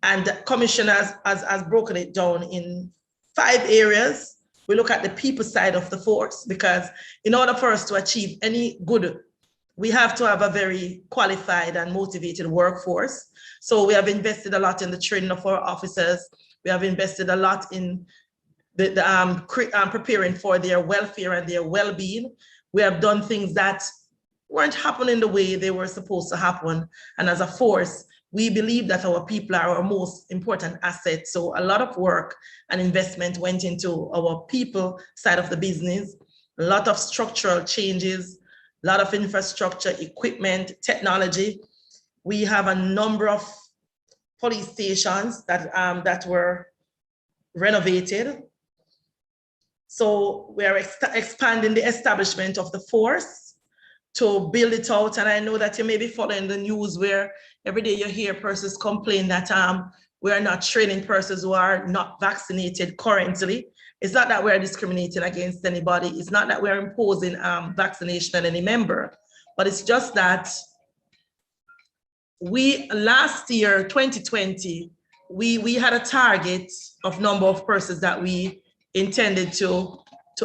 and the commission has broken it down in 5 areas. We look at the people side of the force, because in order for us to achieve any good, we have to have a very qualified and motivated workforce. So we have invested a lot in the training of our officers. We have invested a lot in preparing for their welfare and their well-being. We have done things that weren't happening the way they were supposed to happen. And as a force, we believe that our people are our most important asset. So a lot of work and investment went into our people side of the business, a lot of structural changes, a lot of infrastructure, equipment, technology. We have a number of police stations that were renovated. So we are expanding the establishment of the force to build it out. And I know that you may be following the news where every day you hear persons complain that we are not training persons who are not vaccinated currently. It's not that we're discriminating against anybody. It's not that we're imposing vaccination on any member, but it's just that last year, 2020, we had a target of number of persons that we intended to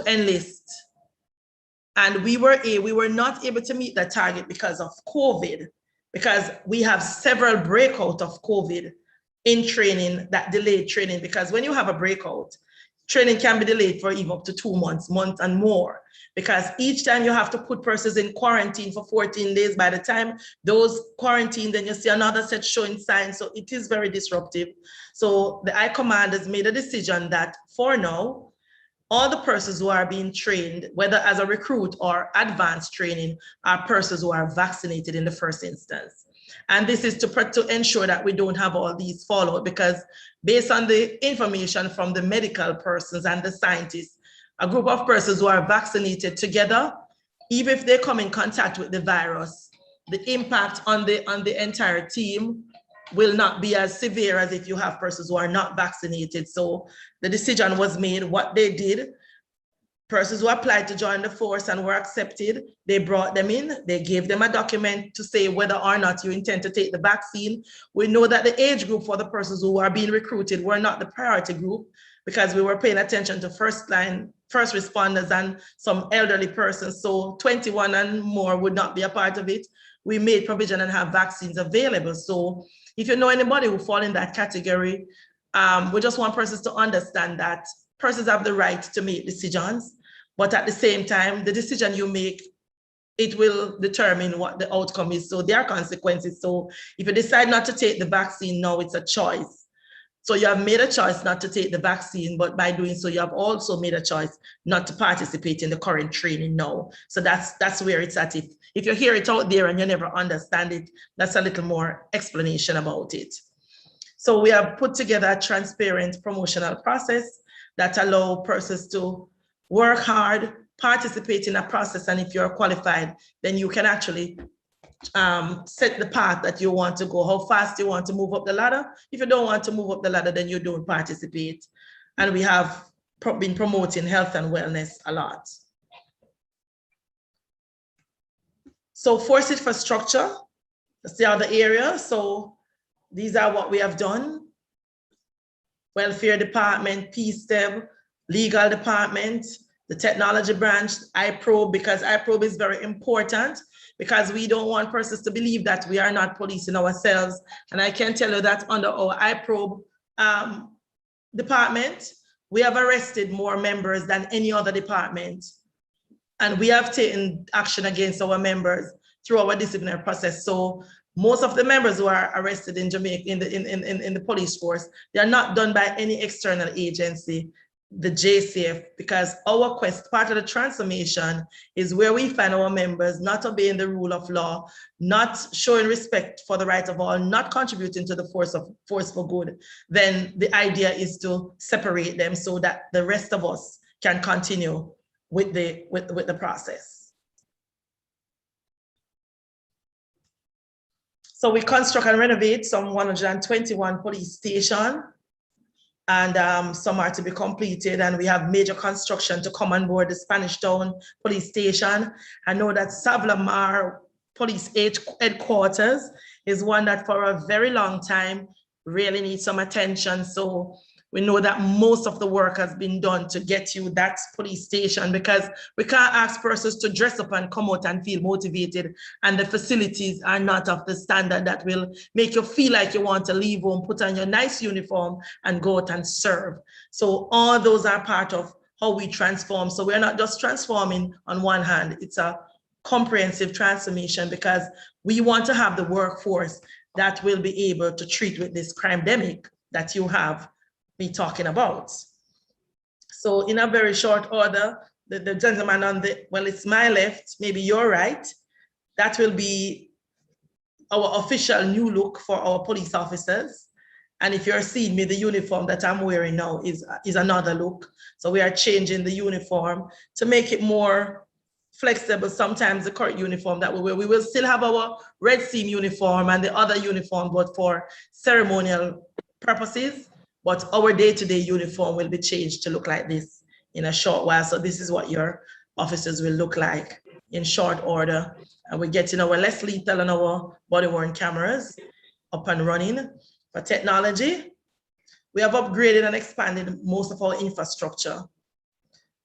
enlist. And we were not able to meet that target because of COVID, because we have several breakout of COVID in training that delayed training, because when you have a breakout, training can be delayed for even up to 2 months and more, because each time you have to put persons in quarantine for 14 days. By the time those quarantine, then you see another set showing signs. So it is very disruptive. So the Eye Command has made a decision that for now, all the persons who are being trained, whether as a recruit or advanced training, are persons who are vaccinated in the first instance. And this is to ensure that we don't have all these fallout, because based on the information from the medical persons and the scientists, a group of persons who are vaccinated together, even if they come in contact with the virus, the impact on the entire team will not be as severe as if you have persons who are not vaccinated. So the decision was made. What they did, persons who applied to join the force and were accepted, they brought them in, they gave them a document to say whether or not you intend to take the vaccine. We know that the age group for the persons who are being recruited were not the priority group, because we were paying attention to first responders and some elderly persons. So 21 and more would not be a part of it. We made provision and have vaccines available. So if you know anybody who fall in that category, we just want persons to understand that persons have the right to make decisions, but at the same time, the decision you make, it will determine what the outcome is. So there are consequences. So if you decide not to take the vaccine now, it's a choice. So you have made a choice not to take the vaccine, but by doing so, you have also made a choice not to participate in the current training now. So that's where it's at. If you hear it out there and you never understand it, that's a little more explanation about it. So we have put together a transparent promotional process that allow persons to work hard, participate in a process, and if you're qualified, then you can actually set the path that you want to go, how fast you want to move up the ladder. If you don't want to move up the ladder, then you don't participate. And we have been promoting health and wellness a lot. So force it for structure, that's the other area. So these are what we have done. Welfare department, PSTEB, legal department, the technology branch, iProbe, because iProbe is very important, because we don't want persons to believe that we are not policing ourselves. And I can tell you that under our iProbe department, we have arrested more members than any other department. And we have taken action against our members through our disciplinary process. So most of the members who are arrested in Jamaica, in the police force, they are not done by any external agency, the JCF, because our quest, part of the transformation, is where we find our members not obeying the rule of law, not showing respect for the right of all, not contributing to the force for good. Then the idea is to separate them so that the rest of us can continue with the process. So we construct and renovate some 121 police stations, and some are to be completed, and we have major construction to come on board the Spanish Town police station. I know that Savlamar police headquarters is one that for a very long time really needs some attention. So we know that most of the work has been done to get you that police station, because we can't ask persons to dress up and come out and feel motivated, and the facilities are not of the standard that will make you feel like you want to leave home, put on your nice uniform and go out and serve. So all those are part of how we transform. So we're not just transforming on one hand, it's a comprehensive transformation, because we want to have the workforce that will be able to treat with this crimedemic that you have me talking about. So in a very short order, the gentleman on the, well, it's my left, maybe your right, that will be our official new look for our police officers. And if you're seeing me, the uniform that I'm wearing now is another look. So we are changing the uniform to make it more flexible. Sometimes the current uniform that we wear, we will still have our red seam uniform and the other uniform, but for ceremonial purposes. But our day-to-day uniform will be changed to look like this in a short while. So this is what your officers will look like in short order. And we're getting our less lethal and our body-worn cameras up and running. For technology, we have upgraded and expanded most of our infrastructure.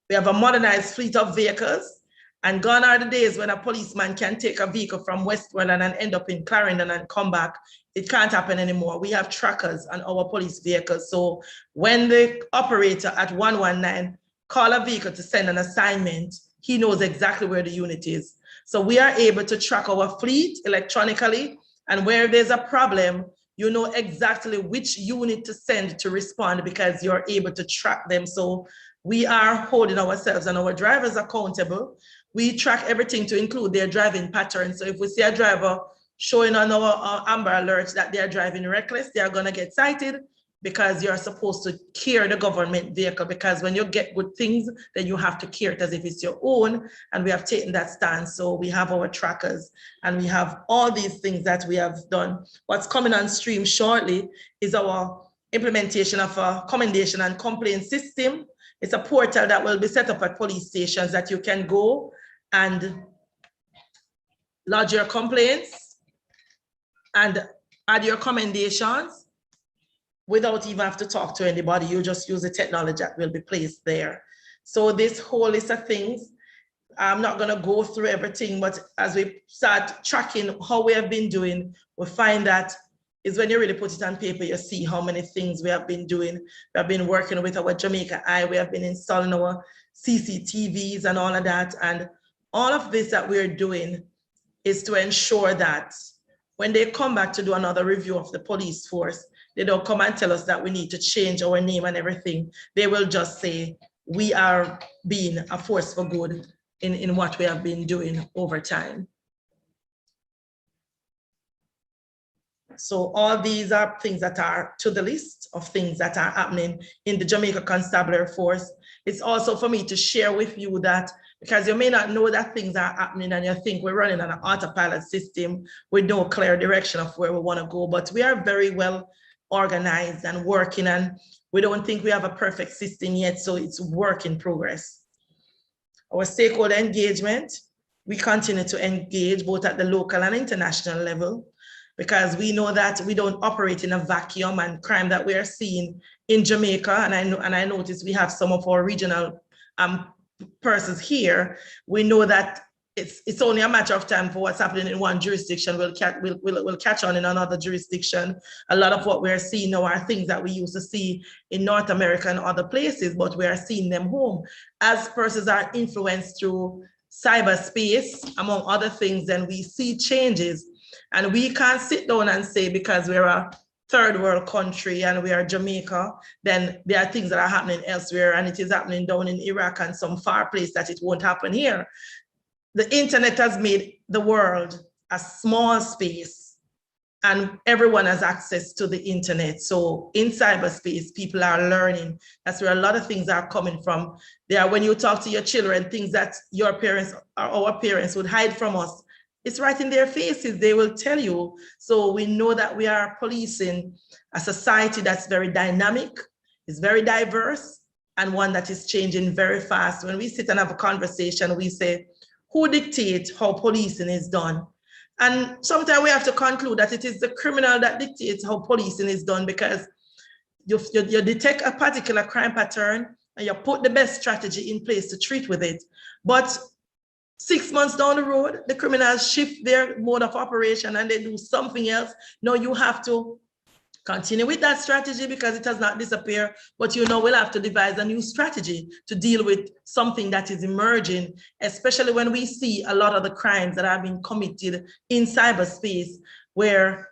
We have a modernized fleet of vehicles, and gone are the days when a policeman can take a vehicle from Westmoreland and end up in Clarendon and come back. It can't happen anymore. We have trackers on our police vehicles. So when the operator at 119 call a vehicle to send an assignment, he knows exactly where the unit is. So we are able to track our fleet electronically, and where there's a problem, you know exactly which unit to send to respond, because you're able to track them. So we are holding ourselves and our drivers accountable. We track everything to include their driving patterns. So if we see a driver showing on our Amber Alerts that they are driving reckless, they are going to get cited, because you're supposed to care the government vehicle, because when you get good things, then you have to care it as if it's your own. And we have taken that stance. So we have our trackers and we have all these things that we have done. What's coming on stream shortly is our implementation of a commendation and complaint system. It's a portal that will be set up at police stations that you can go and lodge your complaints and add your commendations without even have to talk to anybody. You just use the technology that will be placed there. So this whole list of things, I'm not gonna go through everything, but as we start tracking how we have been doing, we find that is when you really put it on paper, you see how many things we have been doing. We have been working with our Jamaica Eye. We have been installing our CCTVs and all of that. And all of this that we're doing is to ensure that when they come back to do another review of the police force, they don't come and tell us that we need to change our name and everything. They will just say, we are being a force for good in what we have been doing over time. So all these are things that are to the list of things that are happening in the Jamaica Constabulary Force. It's also for me to share with you that, because you may not know that things are happening and you think we're running on an autopilot system with no clear direction of where we want to go, but we are very well organized and working, and we don't think we have a perfect system yet, so it's work in progress. Our stakeholder engagement, we continue to engage both at the local and international level, because we know that we don't operate in a vacuum, and crime that we are seeing in Jamaica, and I notice we have some of our regional persons here, we know that it's only a matter of time for what's happening in one jurisdiction will catch on in another jurisdiction. A lot of what we're seeing now are things that we used to see in North America and other places, but we are seeing them home. As persons are influenced through cyberspace, among other things, then we see changes. And we can't sit down and say, because we're a third world country and we are Jamaica, then there are things that are happening elsewhere, and it is happening down in Iraq and some far place that it won't happen here. The internet has made the world a small space, and everyone has access to the internet. So in cyberspace, people are learning. That's where a lot of things are coming from. There, when you talk to your children, things that your parents or our parents would hide from us, it's right in their faces, they will tell you. So we know that we are policing a society that's very dynamic, is very diverse, and one that is changing very fast. When we sit and have a conversation, we say, who dictates how policing is done? And sometimes we have to conclude that it is the criminal that dictates how policing is done, because you detect a particular crime pattern and you put the best strategy in place to treat with it. But 6 months down the road, the criminals shift their mode of operation and they do something else. No, you have to continue with that strategy because it has not disappeared, but you know we'll have to devise a new strategy to deal with something that is emerging, especially when we see a lot of the crimes that are being committed in cyberspace, where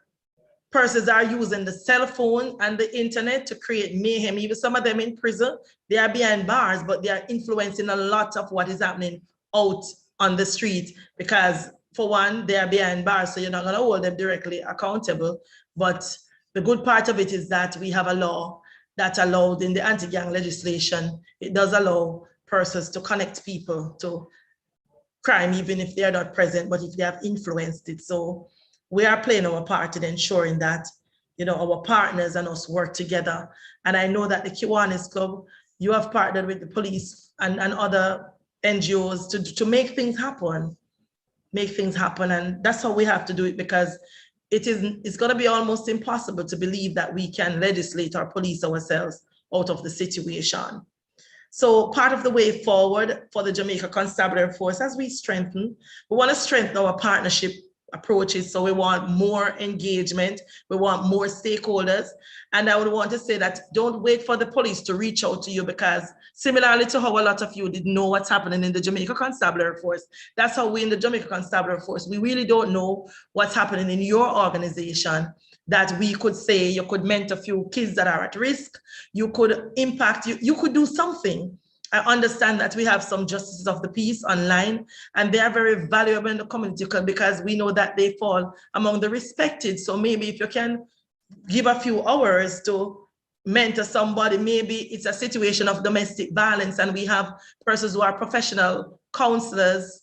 persons are using the cell phone and the internet to create mayhem. Even some of them in prison, they are behind bars, but they are influencing a lot of what is happening out on the street, because for one, they are behind bars, so you're not going to hold them directly accountable. But the good part of it is that we have a law that allowed in the anti-gang legislation, it does allow persons to connect people to crime, even if they're not present, but if they have influenced it. So we are playing our part in ensuring that, you know, our partners and us work together. And I know that the Kiwanis Club, you have partnered with the police and other NGOs to make things happen, and that's how we have to do it, because it's going to be almost impossible to believe that we can legislate or police ourselves out of the situation. So part of the way forward for the Jamaica Constabulary Force, as we want to strengthen our partnership approaches. So we want more engagement, we want more stakeholders. And I would want to say that don't wait for the police to reach out to you, because similarly to how a lot of you didn't know what's happening in the Jamaica Constabulary Force, that's how we in the Jamaica Constabulary Force, we really don't know what's happening in your organization, that we could say you could mentor a few kids that are at risk, you could impact, you could do something. I understand that we have some justices of the peace online, and they are very valuable in the community because we know that they fall among the respected. So maybe if you can give a few hours to mentor somebody, maybe it's a situation of domestic violence and we have persons who are professional counselors,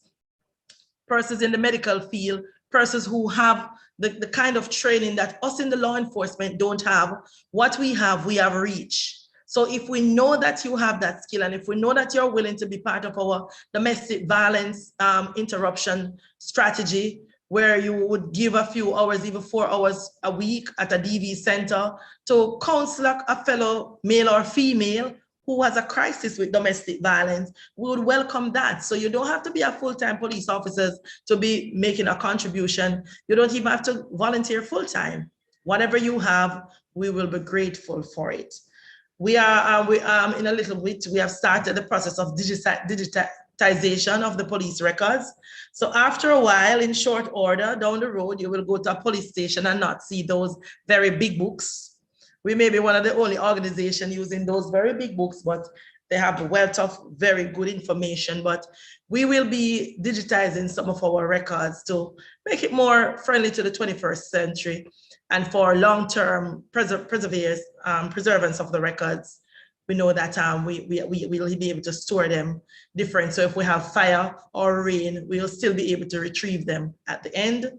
persons in the medical field, persons who have the kind of training that us in the law enforcement don't have. What we have reach. So if we know that you have that skill, and if we know that you're willing to be part of our domestic violence interruption strategy, where you would give a few hours, even 4 hours a week at a DV center to counsel a fellow male or female who has a crisis with domestic violence, we would welcome that. So you don't have to be a full-time police officer to be making a contribution. You don't even have to volunteer full-time. Whatever you have, we will be grateful for it. We are in a little bit, we have started the process of digitization of the police records. So after a while, in short order, down the road, you will go to a police station and not see those very big books. We may be one of the only organizations using those very big books, but they have a wealth of very good information. But we will be digitizing some of our records to make it more friendly to the 21st century and for long-term preservance of the records. We know that we will be able to store them different. So if we have fire or rain, we'll still be able to retrieve them at the end.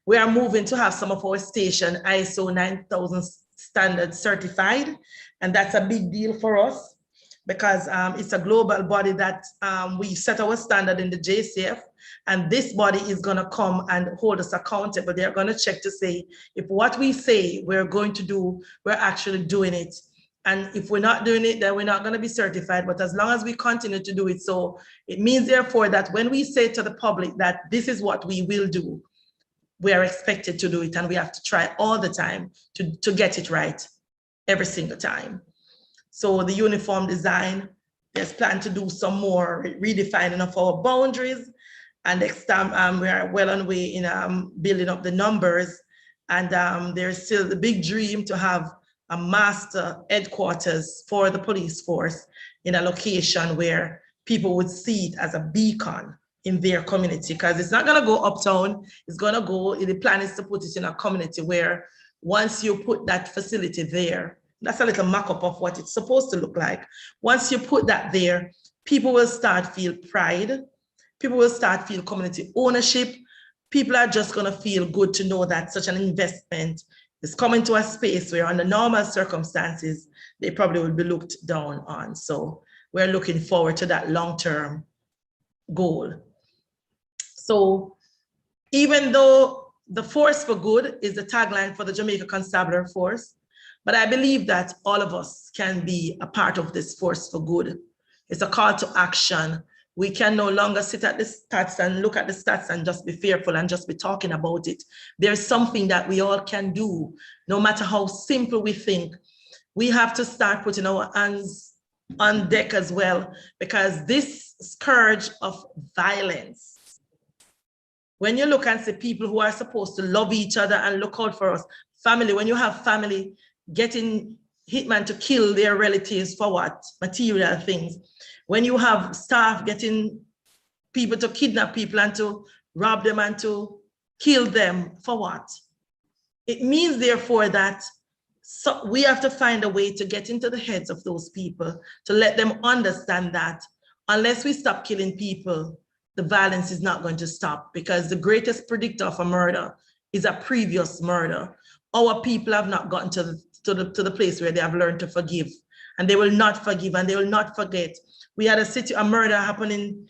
We are moving to have some of our station ISO 9000 standard certified, and that's a big deal for us because it's a global body that we set our standard in the JCF, and this body is going to come and hold us accountable. They're going to check to say if what we say we're going to do, we're actually doing it. And if we're not doing it, then we're not going to be certified. But as long as we continue to do it, so it means therefore that when we say to the public that this is what we will do, we are expected to do it, and we have to try all the time to get it right every single time. So the uniform design, there's plan to do some more redefining of our boundaries, and next time we are well on the way in building up the numbers. And there's still the big dream to have a master headquarters for the police force in a location where people would see it as a beacon in their community, because it's not going to go uptown. It's going to go, the plan is to put it in a community where once you put that facility there, that's a little mock-up of what it's supposed to look like. Once you put that there, people will start feel pride. People will start feel community ownership. People are just going to feel good to know that such an investment is coming to a space where under normal circumstances, they probably will be looked down on. So we're looking forward to that long-term goal. So even though the force for good is the tagline for the Jamaica Constabulary Force, but I believe that all of us can be a part of this force for good. It's a call to action. We can no longer sit at the stats and look at the stats and just be fearful and just be talking about it. There's something that we all can do, no matter how simple we think. We have to start putting our hands on deck as well, because this scourge of violence, when you look and see people who are supposed to love each other and look out for us, family, when you have family getting hitman to kill their relatives for what? Material things. When you have staff getting people to kidnap people and to rob them and to kill them for what? It means therefore that we have to find a way to get into the heads of those people, to let them understand that unless we stop killing people, the violence is not going to stop, because the greatest predictor of a murder is a previous murder. Our people have not gotten to the place where they have learned to forgive, and they will not forgive and they will not forget. We had a murder happening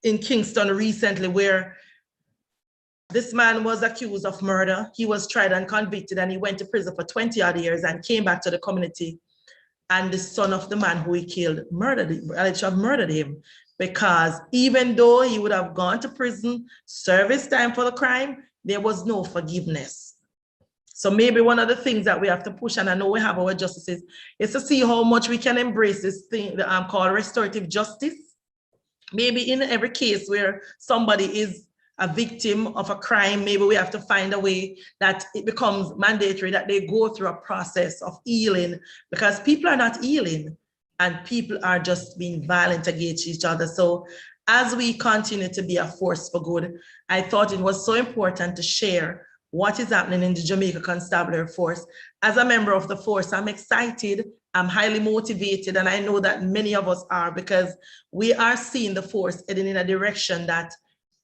in Kingston recently where this man was accused of murder. He was tried and convicted, and he went to prison for 20 odd years and came back to the community. And the son of the man who he killed alleged to have murdered him, because even though he would have gone to prison, service time for the crime, there was no forgiveness. So maybe one of the things that we have to push, and I know we have our justices, is to see how much we can embrace this thing that I'm called restorative justice. Maybe in every case where somebody is a victim of a crime, maybe we have to find a way that it becomes mandatory that they go through a process of healing, because people are not healing and people are just being violent against each other. So as we continue to be a force for good, I thought it was so important to share what is happening in the Jamaica Constabulary Force. As a member of the force, I'm excited, I'm highly motivated, and I know that many of us are, because we are seeing the force heading in a direction that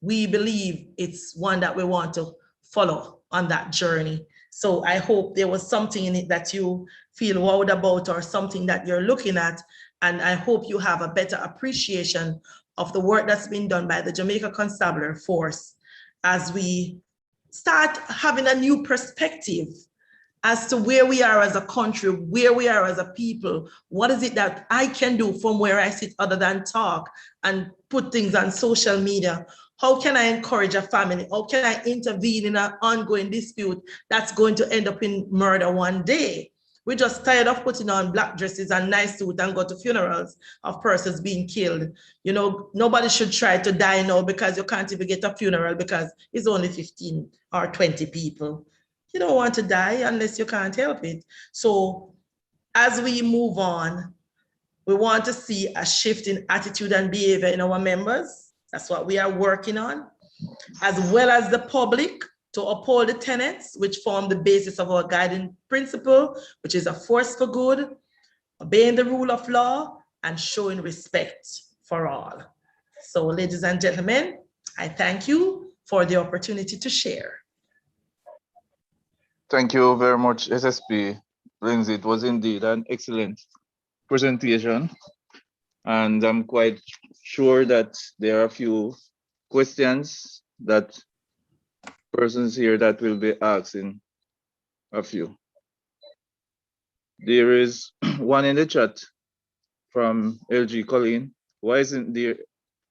we believe it's one that we want to follow on that journey. So I hope there was something in it that you feel wowed about, or something that you're looking at, and I hope you have a better appreciation of the work that's been done by the Jamaica Constabulary Force as we start having a new perspective as to where we are as a country, where we are as a people. What is it that I can do from where I sit other than talk and put things on social media? How can I encourage a family? How can I intervene in an ongoing dispute that's going to end up in murder one day? We're just tired of putting on black dresses and nice suits and go to funerals of persons being killed. You know, nobody should try to die now because you can't even get a funeral because it's only 15 or 20 people. You don't want to die unless you can't help it. So as we move on, we want to see a shift in attitude and behavior in our members. That's what we are working on, as well as the public, to uphold the tenets which form the basis of our guiding principle, which is a force for good, obeying the rule of law, and showing respect for all. So, ladies and gentlemen, I thank you for the opportunity to share. Thank you very much, SSP Lindsay. It was indeed an excellent presentation. And I'm quite sure that there are a few questions that persons here that will be asking a few. There is one in the chat from LG Colleen. Why isn't there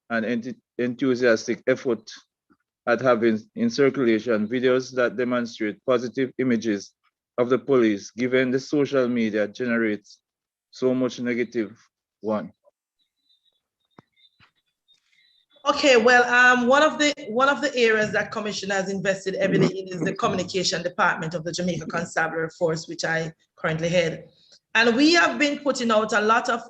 an enthusiastic effort at having in circulation videos that demonstrate positive images of the police, given the social media generates so much negative one? Okay, well, one of the areas that Commission has invested heavily in is the communication department of the Jamaica Constabulary Force, which I currently head. And we have been putting out a lot of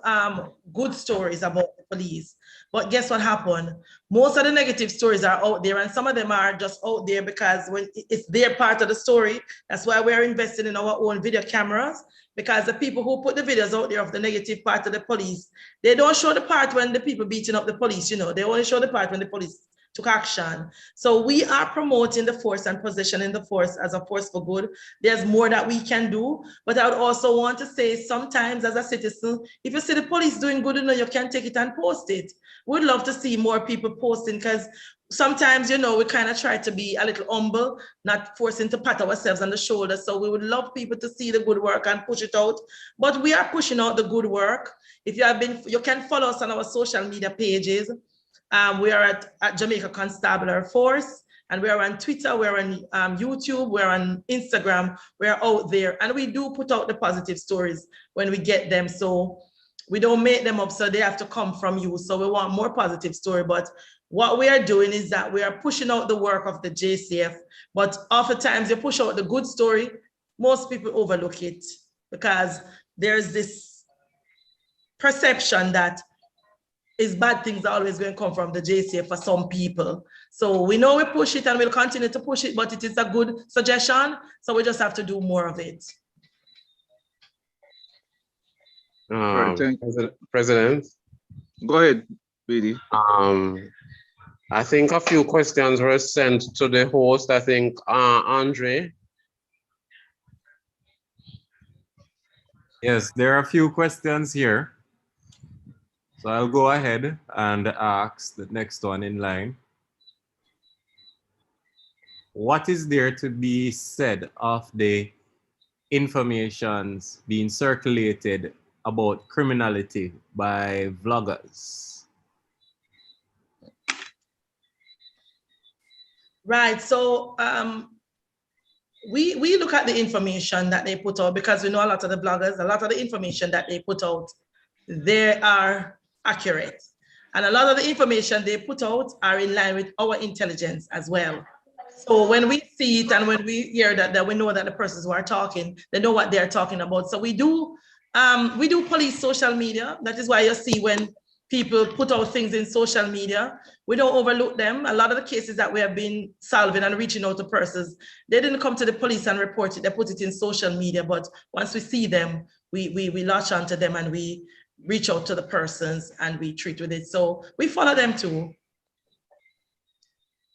good stories about the police. But guess what happened? Most of the negative stories are out there, and some of them are just out there because when it's their part of the story. That's why we're investing in our own video cameras, because the people who put the videos out there of the negative part of the police, they don't show the part when the people beating up the police, you know, they only show the part when the police took action. So we are promoting the force and positioning the force as a force for good. There's more that we can do, but I would also want to say sometimes as a citizen, if you see the police doing good, you know, you can take it and post it. We'd love to see more people posting, because sometimes, you know, we kind of try to be a little humble, not forcing to pat ourselves on the shoulder. So we would love people to see the good work and push it out. But we are pushing out the good work. If you have been, you can follow us on our social media pages. We are at Jamaica Constabulary Force, and we are on Twitter, we're on YouTube, we're on Instagram, we're out there. And we do put out the positive stories when we get them. So we don't make them up, so they have to come from you. So we want more positive story. But what we are doing is that we are pushing out the work of the JCF. But oftentimes you push out the good story, most people overlook it because there's this perception that is bad things are always going to come from the JCF for some people. So we know we push it and we'll continue to push it, but it is a good suggestion. So we just have to do more of it. President. Go ahead, BD. I think a few questions were sent to the host. I think Andre. Yes, there are a few questions here. So I'll go ahead and ask the next one in line. What is there to be said of the informations being circulated about criminality by vloggers? Right, so we look at the information that they put out, because we know a lot of the bloggers, a lot of the information that they put out, they are accurate. And a lot of the information they put out are in line with our intelligence as well. So when we see it and when we hear that we know that the persons who are talking, they know what they're talking about. So we do police social media. That is why you see when people put out things in social media, we don't overlook them. A lot of the cases that we have been solving and reaching out to persons, they didn't come to the police and report it, they put it in social media. But once we see them, we latch onto them and we reach out to the persons and we treat with it. So we follow them too.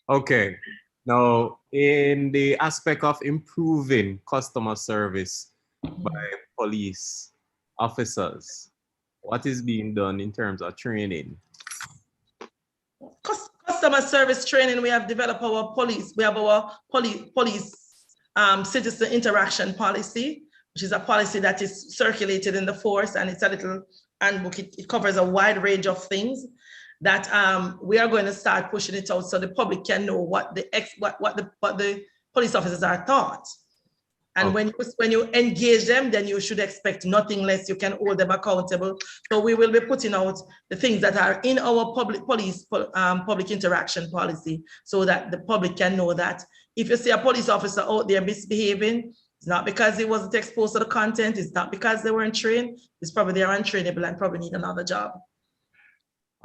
Okay. Now, in the aspect of improving customer service by police officers, what is being done in terms of training? Customer service training, we have developed our police. We have our police citizen interaction policy, which is a policy that is circulated in the force, and it's a little handbook. It covers a wide range of things. that we are going to start pushing it out so the public can know what the police officers are taught. And when you engage them, then you should expect nothing less. You can hold them accountable. So we will be putting out the things that are in our public interaction policy, so that the public can know that if you see a police officer out there misbehaving, it's not because he wasn't exposed to the content. It's not because they weren't trained. It's probably they're untrainable and probably need another job.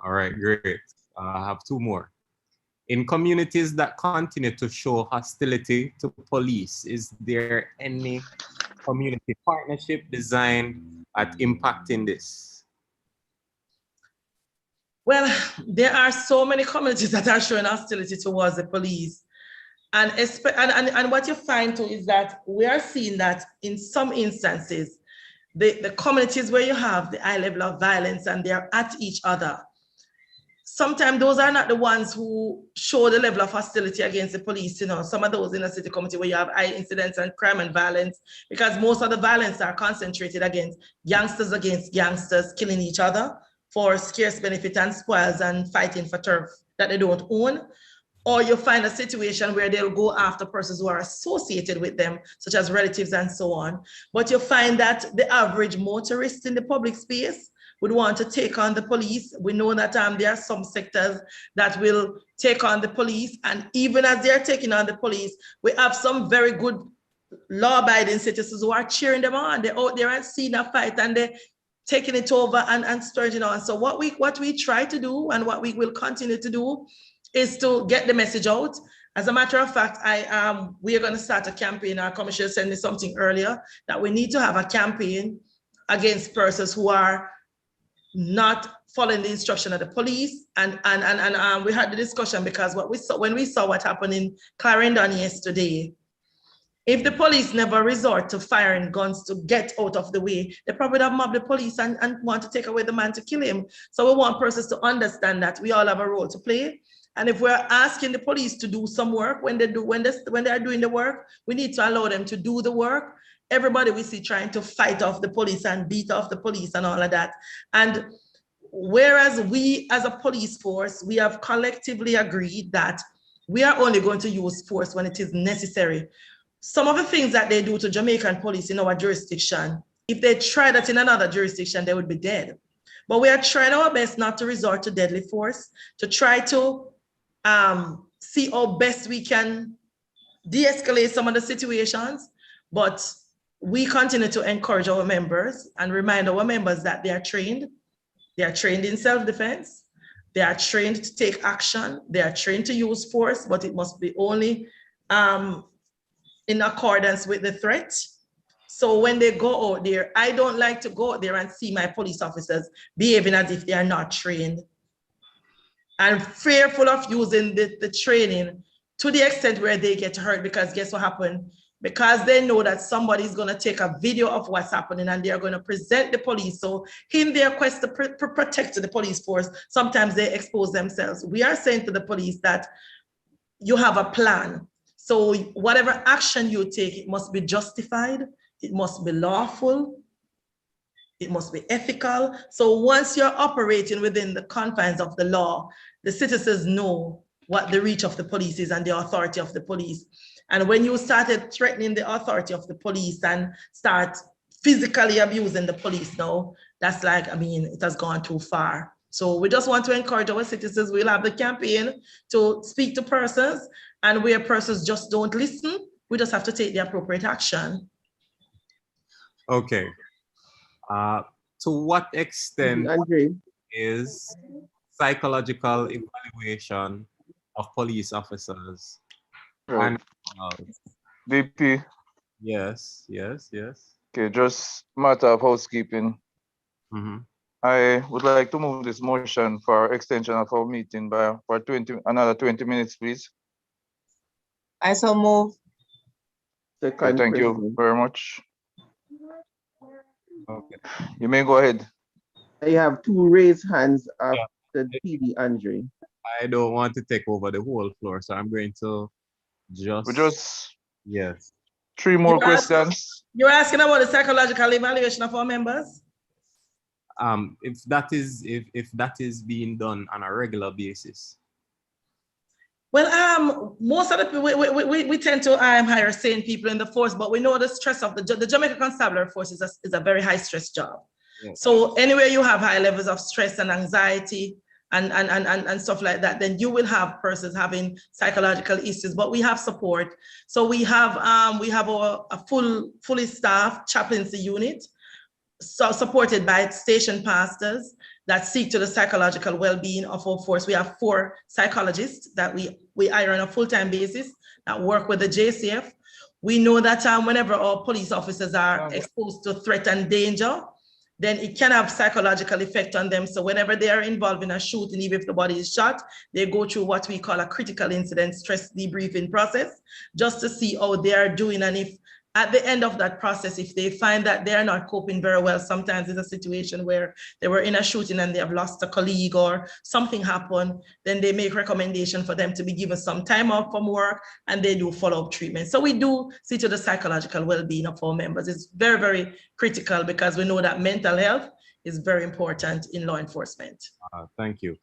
All right, great. I have two more. In communities that continue to show hostility to police, is there any community partnership designed at impacting this? Well, there are so many communities that are showing hostility towards the police. And what you find too is that we are seeing that in some instances, the communities where you have the high level of violence and they're at each other, sometimes those are not the ones who show the level of hostility against the police. You know, some of those in a city community where you have high incidents and crime and violence, because most of the violence are concentrated against gangsters killing each other for scarce benefit and spoils and fighting for turf that they don't own. Or you find a situation where they'll go after persons who are associated with them, such as relatives and so on. But you find that the average motorist in the public space would want to take on the police. We know that there are some sectors that will take on the police. And even as they're taking on the police, we have some very good law-abiding citizens who are cheering them on. They're out there and seeing a fight and they're taking it over and sturging on. So what we try to do and what we will continue to do is to get the message out. As a matter of fact, we are going to start a campaign. Our commissioner sent me something earlier that we need to have a campaign against persons who are not following the instruction of the police. And we had the discussion because when we saw what happened in Clarendon yesterday, if the police never resort to firing guns to get out of the way, they probably would have mobbed the police and want to take away the man to kill him. So we want persons to understand that we all have a role to play. And if we're asking the police to do some work, when they are doing the work, we need to allow them to do the work. Everybody we see trying to fight off the police and beat off the police and all of that. And whereas we as a police force, we have collectively agreed that we are only going to use force when it is necessary. Some of the things that they do to Jamaican police in our jurisdiction, if they tried that in another jurisdiction, they would be dead. But we are trying our best not to resort to deadly force, to try to see how best we can de-escalate some of the situations. But we continue to encourage our members and remind our members that they are trained. They are trained in self-defense. They are trained to take action. They are trained to use force, but it must be only in accordance with the threat. So when they go out there, I don't like to go out there and see my police officers behaving as if they are not trained and fearful of using the training to the extent where they get hurt, because guess what happened? Because they know that somebody's going to take a video of what's happening and they're going to present the police. So in their quest to protect the police force, sometimes they expose themselves. We are saying to the police that you have a plan. So whatever action you take, it must be justified. It must be lawful. It must be ethical. So once you're operating within the confines of the law, the citizens know what the reach of the police is and the authority of the police. And when you started threatening the authority of the police and start physically abusing the police now, that's like, I mean, it has gone too far. So we just want to encourage our citizens. We'll have the campaign to speak to persons, and where persons just don't listen, we just have to take the appropriate action. Okay. To what extent is psychological evaluation of police officers? Right. VP. Yes. Okay, just matter of housekeeping. I would like to move this motion for extension of our meeting for another 20 minutes, please. I so move. Okay, thank you very much. Okay, you may go ahead. I have two raised hands after PD Andre. I don't want to take over the whole floor, so I'm going to just yes. 3 more questions. You're asking about the psychological evaluation of our members? if that is being done on a regular basis. Well, most of the people, we tend to hire sane people in the force, but we know the stress of the Jamaica Constabulary Force is a very high stress job. Yeah. So anywhere you have high levels of stress and anxiety and stuff like that, then you will have persons having psychological issues, but we have support. So we have a fully staffed chaplaincy unit, so supported by station pastors that seek to the psychological well-being of our force. We have 4 psychologists that we hire on a full-time basis that work with the JCF. We know that whenever our police officers are exposed to threat and danger, then it can have psychological effect on them. So whenever they are involved in a shooting, even if the body is shot, they go through what we call a critical incident stress debriefing process, just to see how they are doing. And if at the end of that process, if they find that they are not coping very well, sometimes it's a situation where they were in a shooting and they have lost a colleague or something happened, then they make recommendation for them to be given some time off from work, and they do follow-up treatment. So we do see to the psychological well-being of our members. It's very, very critical because we know that mental health is very important in law enforcement. Thank you.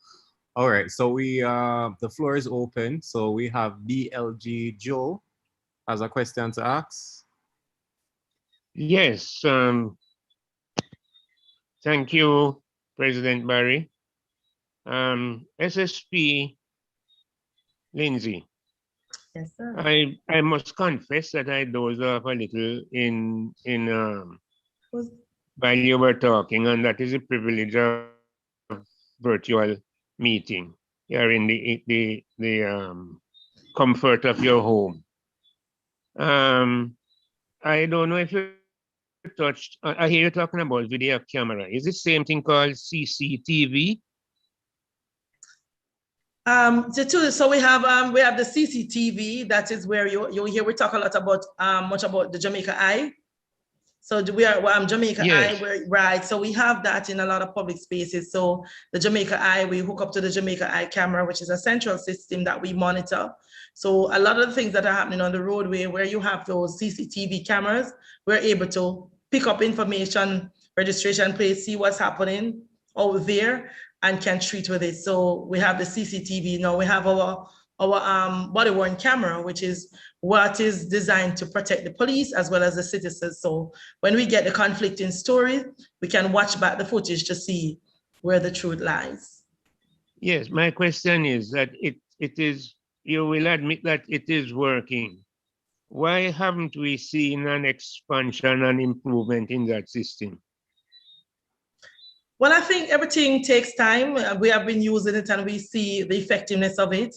All right, so the floor is open. So we have BLG Joe has a question to ask. Yes, thank you, President Barry. SSP Lindsay. Yes, sir. I must confess that I dozed off a little in while you were talking, and that is a privilege of virtual meeting. You're in the comfort of your home. I don't know if you touched. I hear you talking about video camera. Is it same thing called CCTV? So we have the CCTV. That is where you hear we talk a lot about much about the Jamaica Eye. So we are Jamaica Yes. Eye, right? So we have that in a lot of public spaces. So the Jamaica Eye, we hook up to the Jamaica Eye Camera, which is a central system that we monitor. So a lot of the things that are happening on the roadway where you have those CCTV cameras, we're able to pick up information, registration plate, see what's happening over there, and can treat with it. So we have the CCTV. Now we have our body-worn camera, which is what is designed to protect the police as well as the citizens. So when we get the conflicting story, we can watch back the footage to see where the truth lies. Yes, my question is that it is, you will admit that it is working. Why haven't we seen an expansion and improvement in that system? Well, I think everything takes time. We have been using it and we see the effectiveness of it.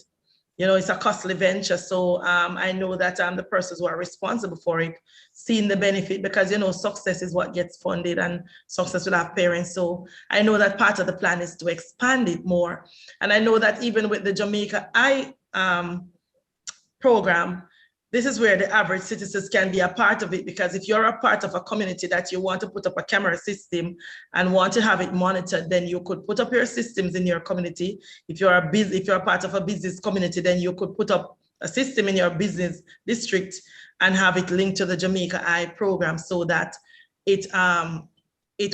You know, it's a costly venture. So I know that the persons who are responsible for it seeing the benefit, because, you know, success is what gets funded and success will have parents. So I know that part of the plan is to expand it more. And I know that even with the Jamaica Eye program, this is where the average citizens can be a part of it, because if you're a part of a community that you want to put up a camera system and want to have it monitored, then you could put up your systems in your community. If you're a part of a business community, then you could put up a system in your business district and have it linked to the Jamaica Eye program so that it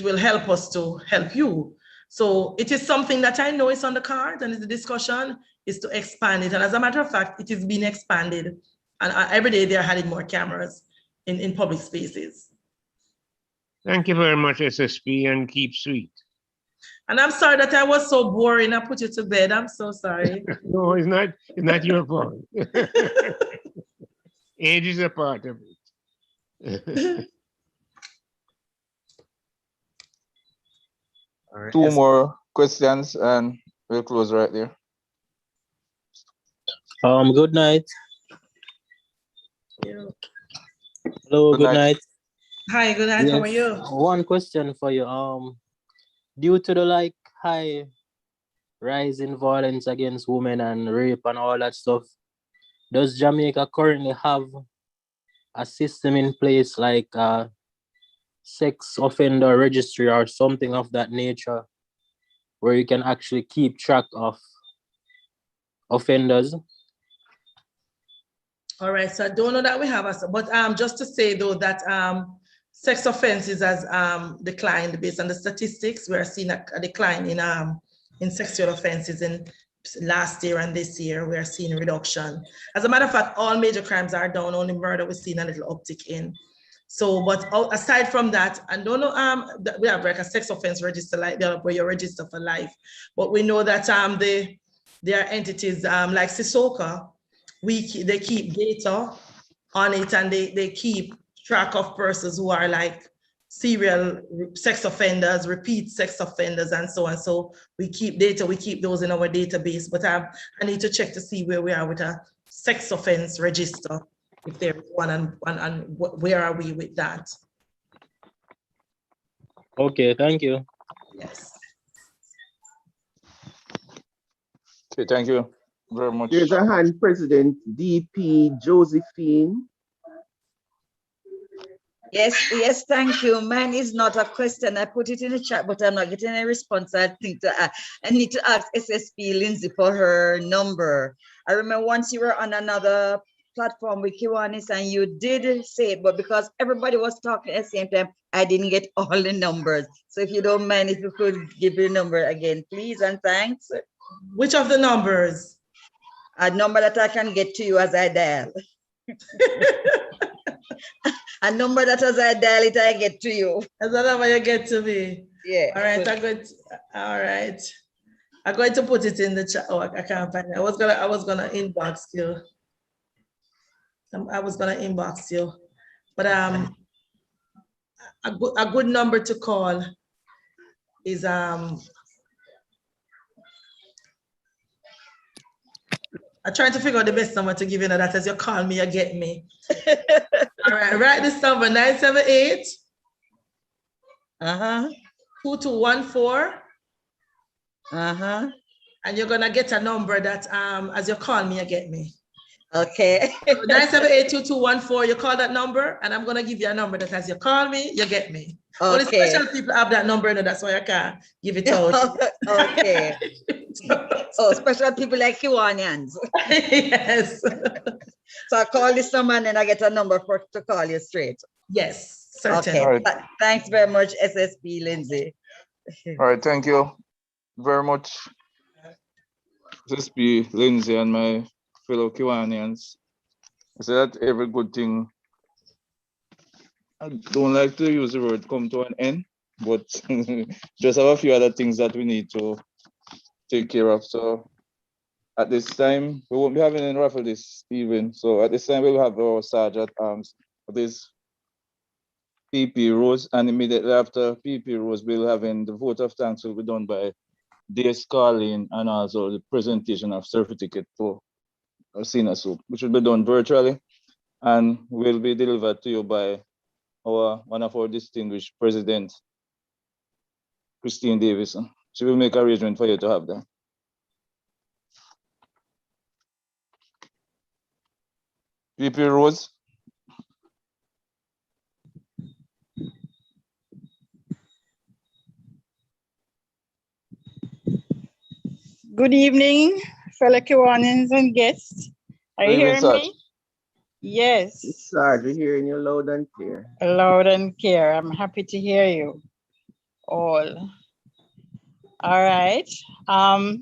will help us to help you. So it is something that I know is on the card, and the discussion is to expand it. And as a matter of fact, it is being expanded. And every day they're adding more cameras in public spaces. Thank you very much, SSP, and keep sweet. And I'm sorry that I was so boring. I put you to bed. I'm so sorry. No, it's not your fault. Age is a part of it. All right. Two more questions and we'll close right there. Good night. Hello, good night. Hi, good night. Yes, How are you? one question for you. Due to the high rise in violence against women and rape and all that stuff, does Jamaica currently have a system in place like sex offender registry or something of that nature, where you can actually keep track of offenders? All right, so I don't know that we have, but just to say though that sex offenses has declined based on the statistics. We are seeing a decline in sexual offenses in last year and this year. We are seeing a reduction. As a matter of fact, all major crimes are down. Only murder we're seeing a little uptick in. So, but aside from that, I don't know, we have like a sex offense register like the other where you register for life. But we know that there are entities like Sisoka, they keep data on it, and they keep track of persons who are like serial sex offenders, repeat sex offenders, and so on. So we keep data, we keep those in our database, but I need to check to see where we are with a sex offense register, if there's one, and where are we with that? Okay, thank you. Yes. Okay, thank you very much. There's a hand, President DP Josephine. Yes, thank you. Mine is not a question. I put it in the chat, but I'm not getting a response. I think I need to ask SSP Lindsay for her number. I remember once you were on another platform with Kiwanis and you did say it, but because everybody was talking at the same time, I didn't get all the numbers. So if you don't mind, if you could give your number again, please, and thanks. Which of the numbers? A number that I can get to you as I dial. A number that as I dial it, I get to you. As a number you get to me. Yeah. All right, all right. I'm going to put it in the chat. Oh, I can't find it. I was gonna inbox you. I was gonna inbox you, but a good number to call is I'm trying to figure out the best number to give you that as you call me, you get me. All right, write this number 978 2214. And you're gonna get a number that as you call me, you get me. Okay. 978-2214, you call that number, and I'm gonna give you a number that as you call me, you get me. Okay. Only special people have that number, and that's why I can't give it out. Okay. Oh, special people like Kiwanians. Yes. So I call this number and then I get a number to call you straight. Yes, certainly. Okay. All right. Thanks very much, SSP Lindsay. All right, thank you very much, SSP Lindsay and my fellow Kiwanians. I say that every good thing, I don't like to use the word come to an end, but just have a few other things that we need to take care of. So at this time, we won't be having any raffle this evening. So at this time, we'll have our sergeant arms for this PP Rose, and immediately after PP Rose, we'll have the vote of thanks will be done by Day Scarlin, and also the presentation of certificate for our senior soup, which will be done virtually and will be delivered to you by one of our distinguished president, Christine Davison. She will make arrangement for you to have that. VP Rose. Good evening, fellow Kiwanians and guests. Are you hearing me? Yes. Sarge, we're hearing you loud and clear. Loud and clear. I'm happy to hear you all. All right. I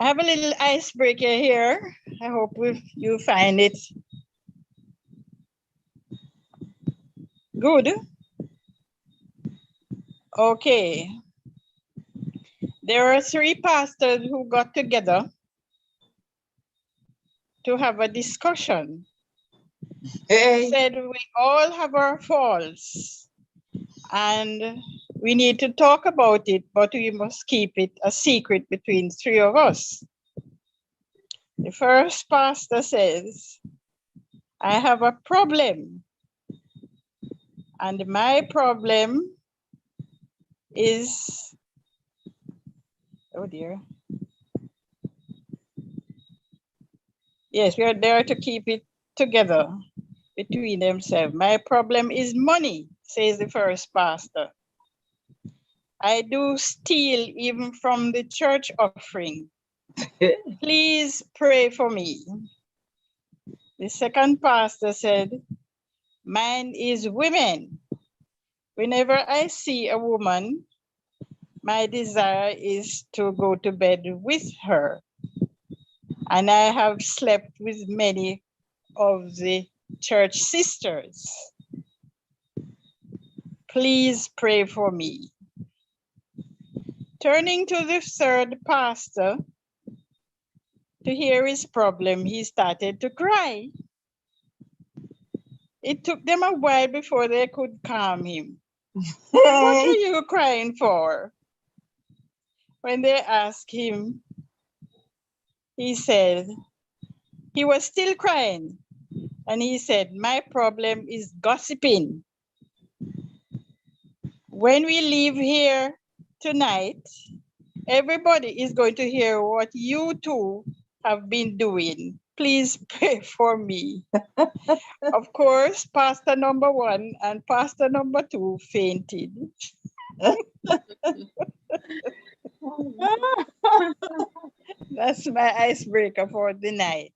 have a little icebreaker here. I hope you find it good. Okay. There are 3 pastors who got together to have a discussion. They said we all have our faults and we need to talk about it, but we must keep it a secret between 3 of us. The first pastor says, I have a problem, and my problem is, oh dear. Yes, we are there to keep it together between themselves. My problem is money, says the first pastor. I do steal even from the church offering. Please pray for me. The second pastor said, Mine is women. Whenever I see a woman, my desire is to go to bed with her. And I have slept with many of the church sisters. Please pray for me. Turning to the third pastor to hear his problem, he started to cry. It took them a while before they could calm him. What are you crying for? When they asked him, he said, he was still crying. And he said, my problem is gossiping. When we leave here tonight, everybody is going to hear what you two have been doing. Please pray for me. Of course, pastor number 1 and pastor number 2 fainted. That's my icebreaker for the night.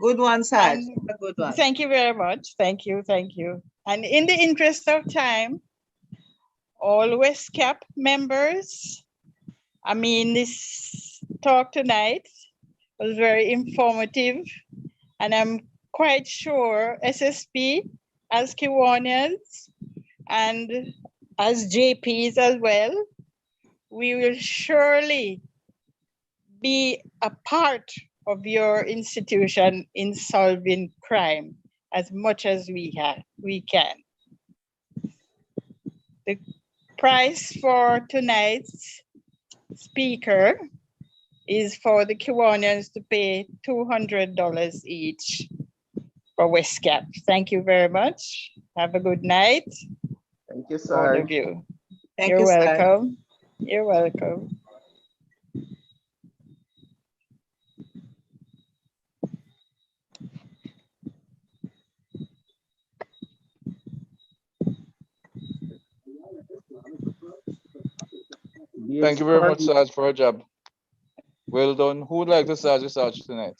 Good one, Sarge. And A good one. thank you very much. Thank you. Thank you. And in the interest of time, all West Cap members, this talk tonight was very informative, and I'm quite sure SSP as Kiwanians and as JPs as well, we will surely be a part of your institution in solving crime as much as we can. The price for tonight's speaker is for the Kiwanians to pay $200 each for West Cap. Thank you very much. Have a good night. Thank you, All Sarge. of you. Thank You're you, Sarge. welcome. You're welcome. Thank you very much, Sarge, for a job. Well done. Who would like to start the Sarge tonight?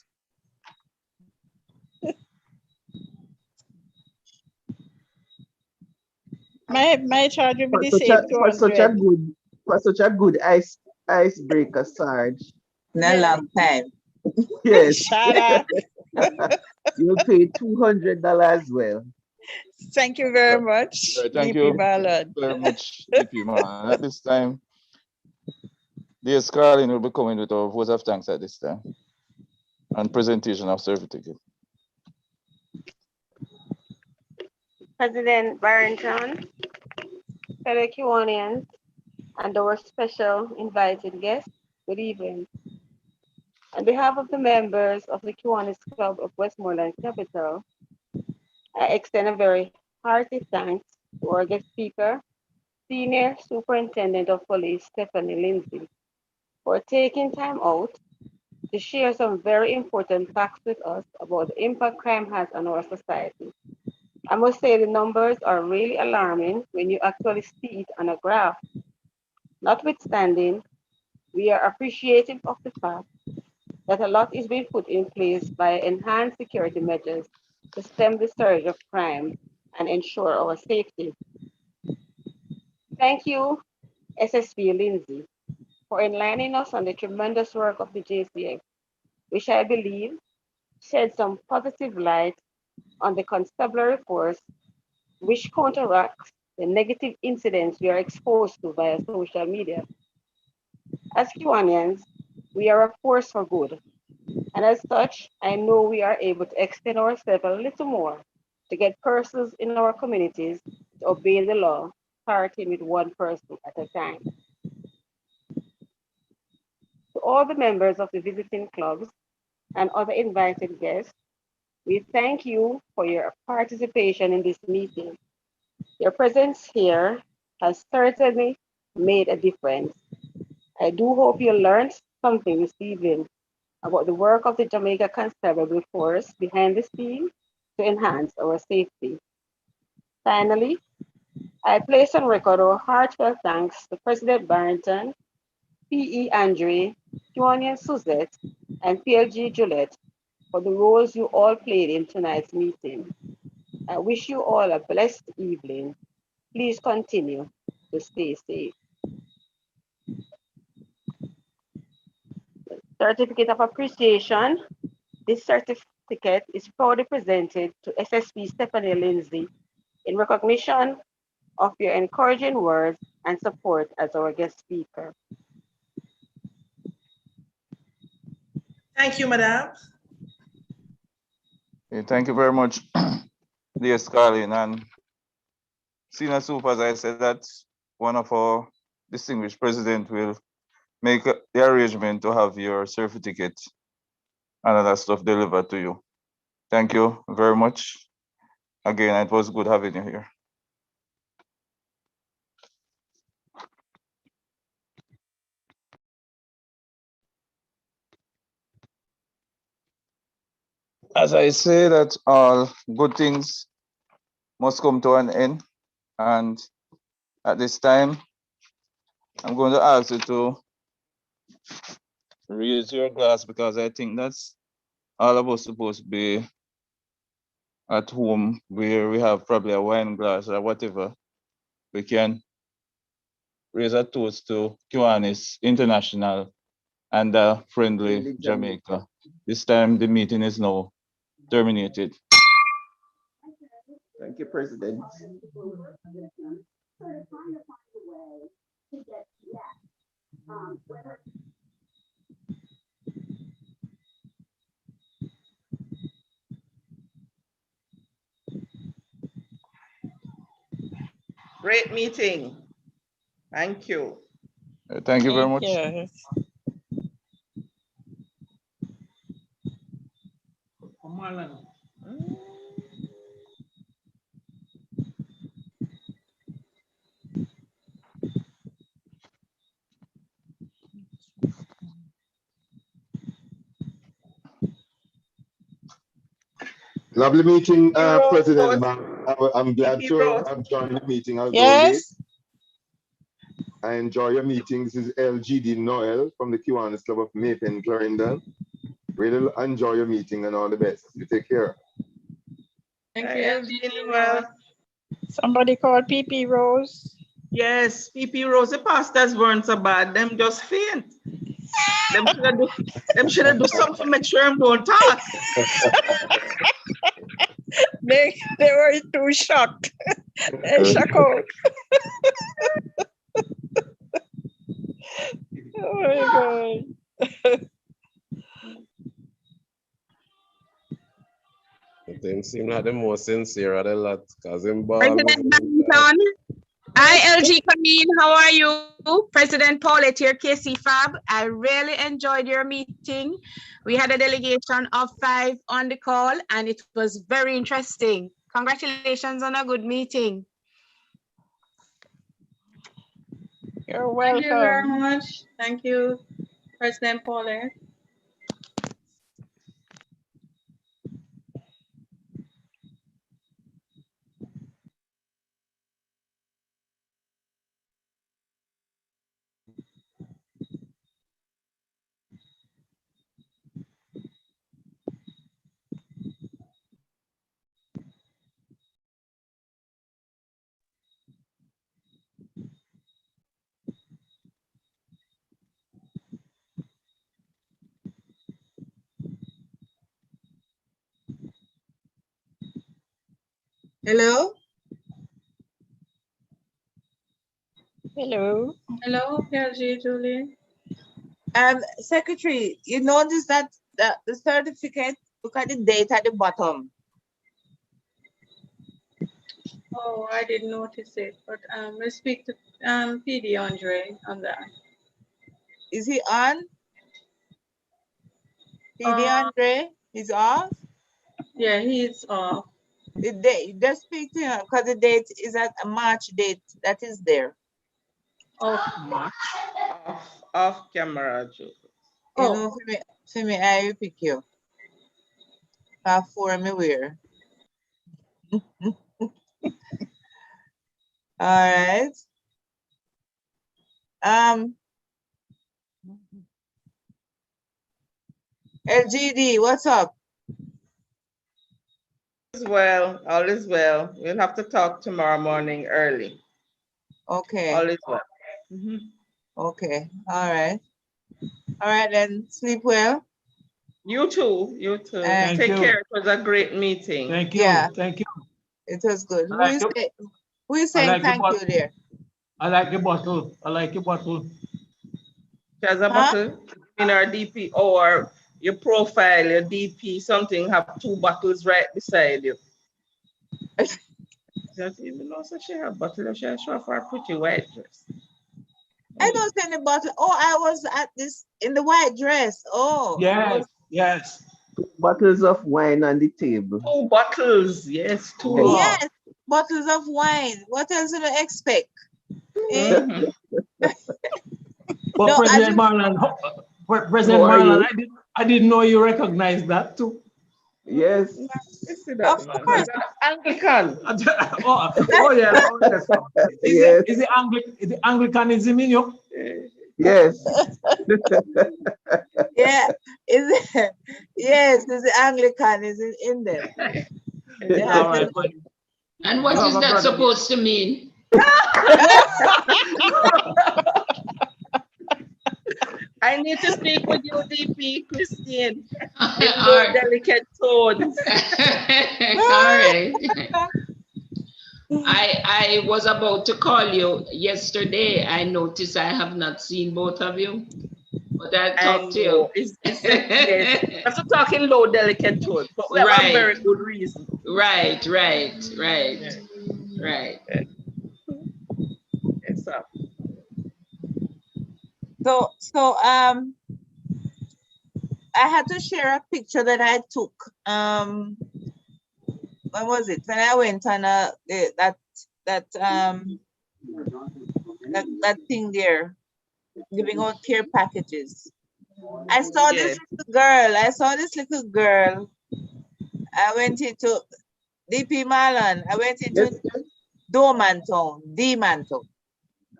My charge will be the For same, for such a good icebreaker, Sarge. In a long time. Yes. Shut up. You'll pay $200 as well. Thank you very much, Thank DP you Ballard. very much, DP man. At this time, dear Scarlett will be coming with our vote of thanks at this time and presentation of certificate. President Barrington, fellow Kiwanians, and our special invited guests, good evening. On behalf of the members of the Kiwanis Club of Westmoreland Capital, I extend a very hearty thanks to our guest speaker, Senior Superintendent of Police Stephanie Lindsay, for taking time out to share some very important facts with us about the impact crime has on our society. I must say the numbers are really alarming when you actually see it on a graph. Notwithstanding, we are appreciative of the fact that a lot is being put in place by enhanced security measures to stem the surge of crime and ensure our safety. Thank you, SSP Lindsay, for enlightening us on the tremendous work of the JCF, which I believe shed some positive light on the constabulary force, which counteracts the negative incidents we are exposed to via social media. As Kiwanians, we are a force for good, and as such, I know we are able to extend ourselves a little more to get persons in our communities to obey the law, starting with one person at a time. To all the members of the visiting clubs and other invited guests, we thank you for your participation in this meeting. Your presence here has certainly made a difference. I do hope you learned something this evening about the work of the Jamaica Constabulary Force behind the scenes to enhance our safety. Finally, I place on record our heartfelt thanks to President Barrington, P.E. Andre, Kiwanian Suzette, and PLG Juliet for the roles you all played in tonight's meeting. I wish you all a blessed evening. Please continue to stay safe. Certificate of Appreciation. This certificate is proudly presented to SSP Stephanie Lindsay in recognition of your encouraging words and support as our guest speaker. Thank you, Madam. Thank you very much, dear Scarlett. And Senior Super, as I said, that one of our distinguished president will make the arrangement to have your certificate and other stuff delivered to you. Thank you very much. Again, it was good having you here. As I say that all good things must come to an end. And at this time, I'm going to ask you to raise your glass because I think that's all of us supposed to be at home where we have probably a wine glass or whatever. We can raise a toast to Kiwanis International and friendly Jamaica. This time the meeting is now terminated. Thank you, President. Great meeting. Thank you. Thank you very much. Yes. Lovely meeting, President. I'm glad to have joined the meeting. I'll go late. I enjoy your meeting. This is LGD Noel from the Kiwanis Club of Maypen, Clarendon. Really enjoy your meeting and all the best. You take care. Thank you, LGD. Well, Somebody called PP Rose. yes, PP Rose, the pastors weren't so bad. Them just faint. Them should have do something to make sure them don't talk. They were too shocked. They shocked out. Oh my God. They seem like the most sincere of the lot, because him President Barrington. Hi, LG Camille. How are you? President Paulette here, KC Fab. I really enjoyed your meeting. We had a delegation of 5 on the call, and it was very interesting. Congratulations on a good meeting. You're welcome. Thank you very much. Thank you, President Paulette. Hello? Hello. Hello, PLG Julie. Secretary, you notice that the certificate, look at the date at the bottom. Oh, I didn't notice it, but let's speak to PD Andre on that. Is he on? PD Andre, he's off? Yeah, he's off. The date, just speak to him because the date is at a March date that is there. Oh, March. Off camera, Joe. You know, for me, I will pick you. For me, where? All right. LGD, what's up? well. All is well. We'll have to talk tomorrow morning early. Okay. All is well. Okay. All right. All right, then. Sleep well. You too. You too. Thank Take you. care. It was a great meeting. Thank you. Yeah. Thank you. It was good. Who is saying thank you there? I like your bottle. I like your bottle. There's a bottle in our DP or your profile, your DP, something have 2 bottles right beside you. Just even know so she have bottle, she have show for a pretty white dress. I don't see any bottle. Oh, I was at this in the white dress. Oh. Yes, yes. 2 bottles of wine on the table. 2 bottles, yes, 2. Yes, bottles of wine. What else do you expect? But No, President Marlon, President How are Marlon, you? I didn't know you recognized that too. Yes. Of course. Anglican. Oh yes. Oh, yes. Yes. Is it Anglicanism in you? Yes. Yeah, yes, the Anglican is in them. They have All right. And what is that supposed to mean? I need to speak with you, DP, Christine. All In right. delicate tones. All right. I was about to call you yesterday. I noticed I have not seen both of you, but I'll talk to you. It's yes. I'm not talking low, delicate tones, but we have a very good reason. Right. Yes, sir. So I had to share a picture that I took. When was it? When I went on that thing there, giving out care packages. I saw this little girl. I went into DP Marlon. I went into Domantown.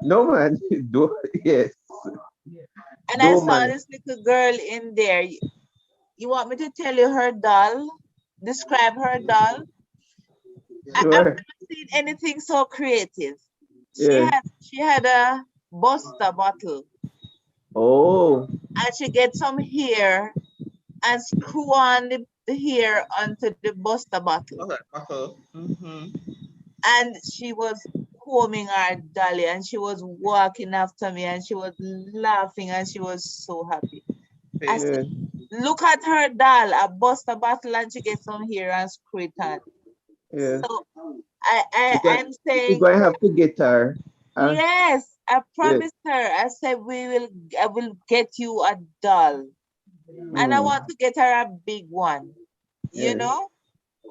No man. Yes. And I saw this little girl in there. You want me to tell you her doll? Describe her doll? Sure. I've never seen anything so creative. Yeah. She had a Buster bottle. Oh. And she get some hair and screw on the hair onto the Buster bottle. And she was combing our dolly and she was walking after me and she was laughing and she was so happy. I said, look at her doll, a Buster bottle and she gets some hair and screw it on. Yeah. So I'm saying you're going to have to get her. Yes, I promised her. I said I will get you a doll. And I want to get her a big one, you know?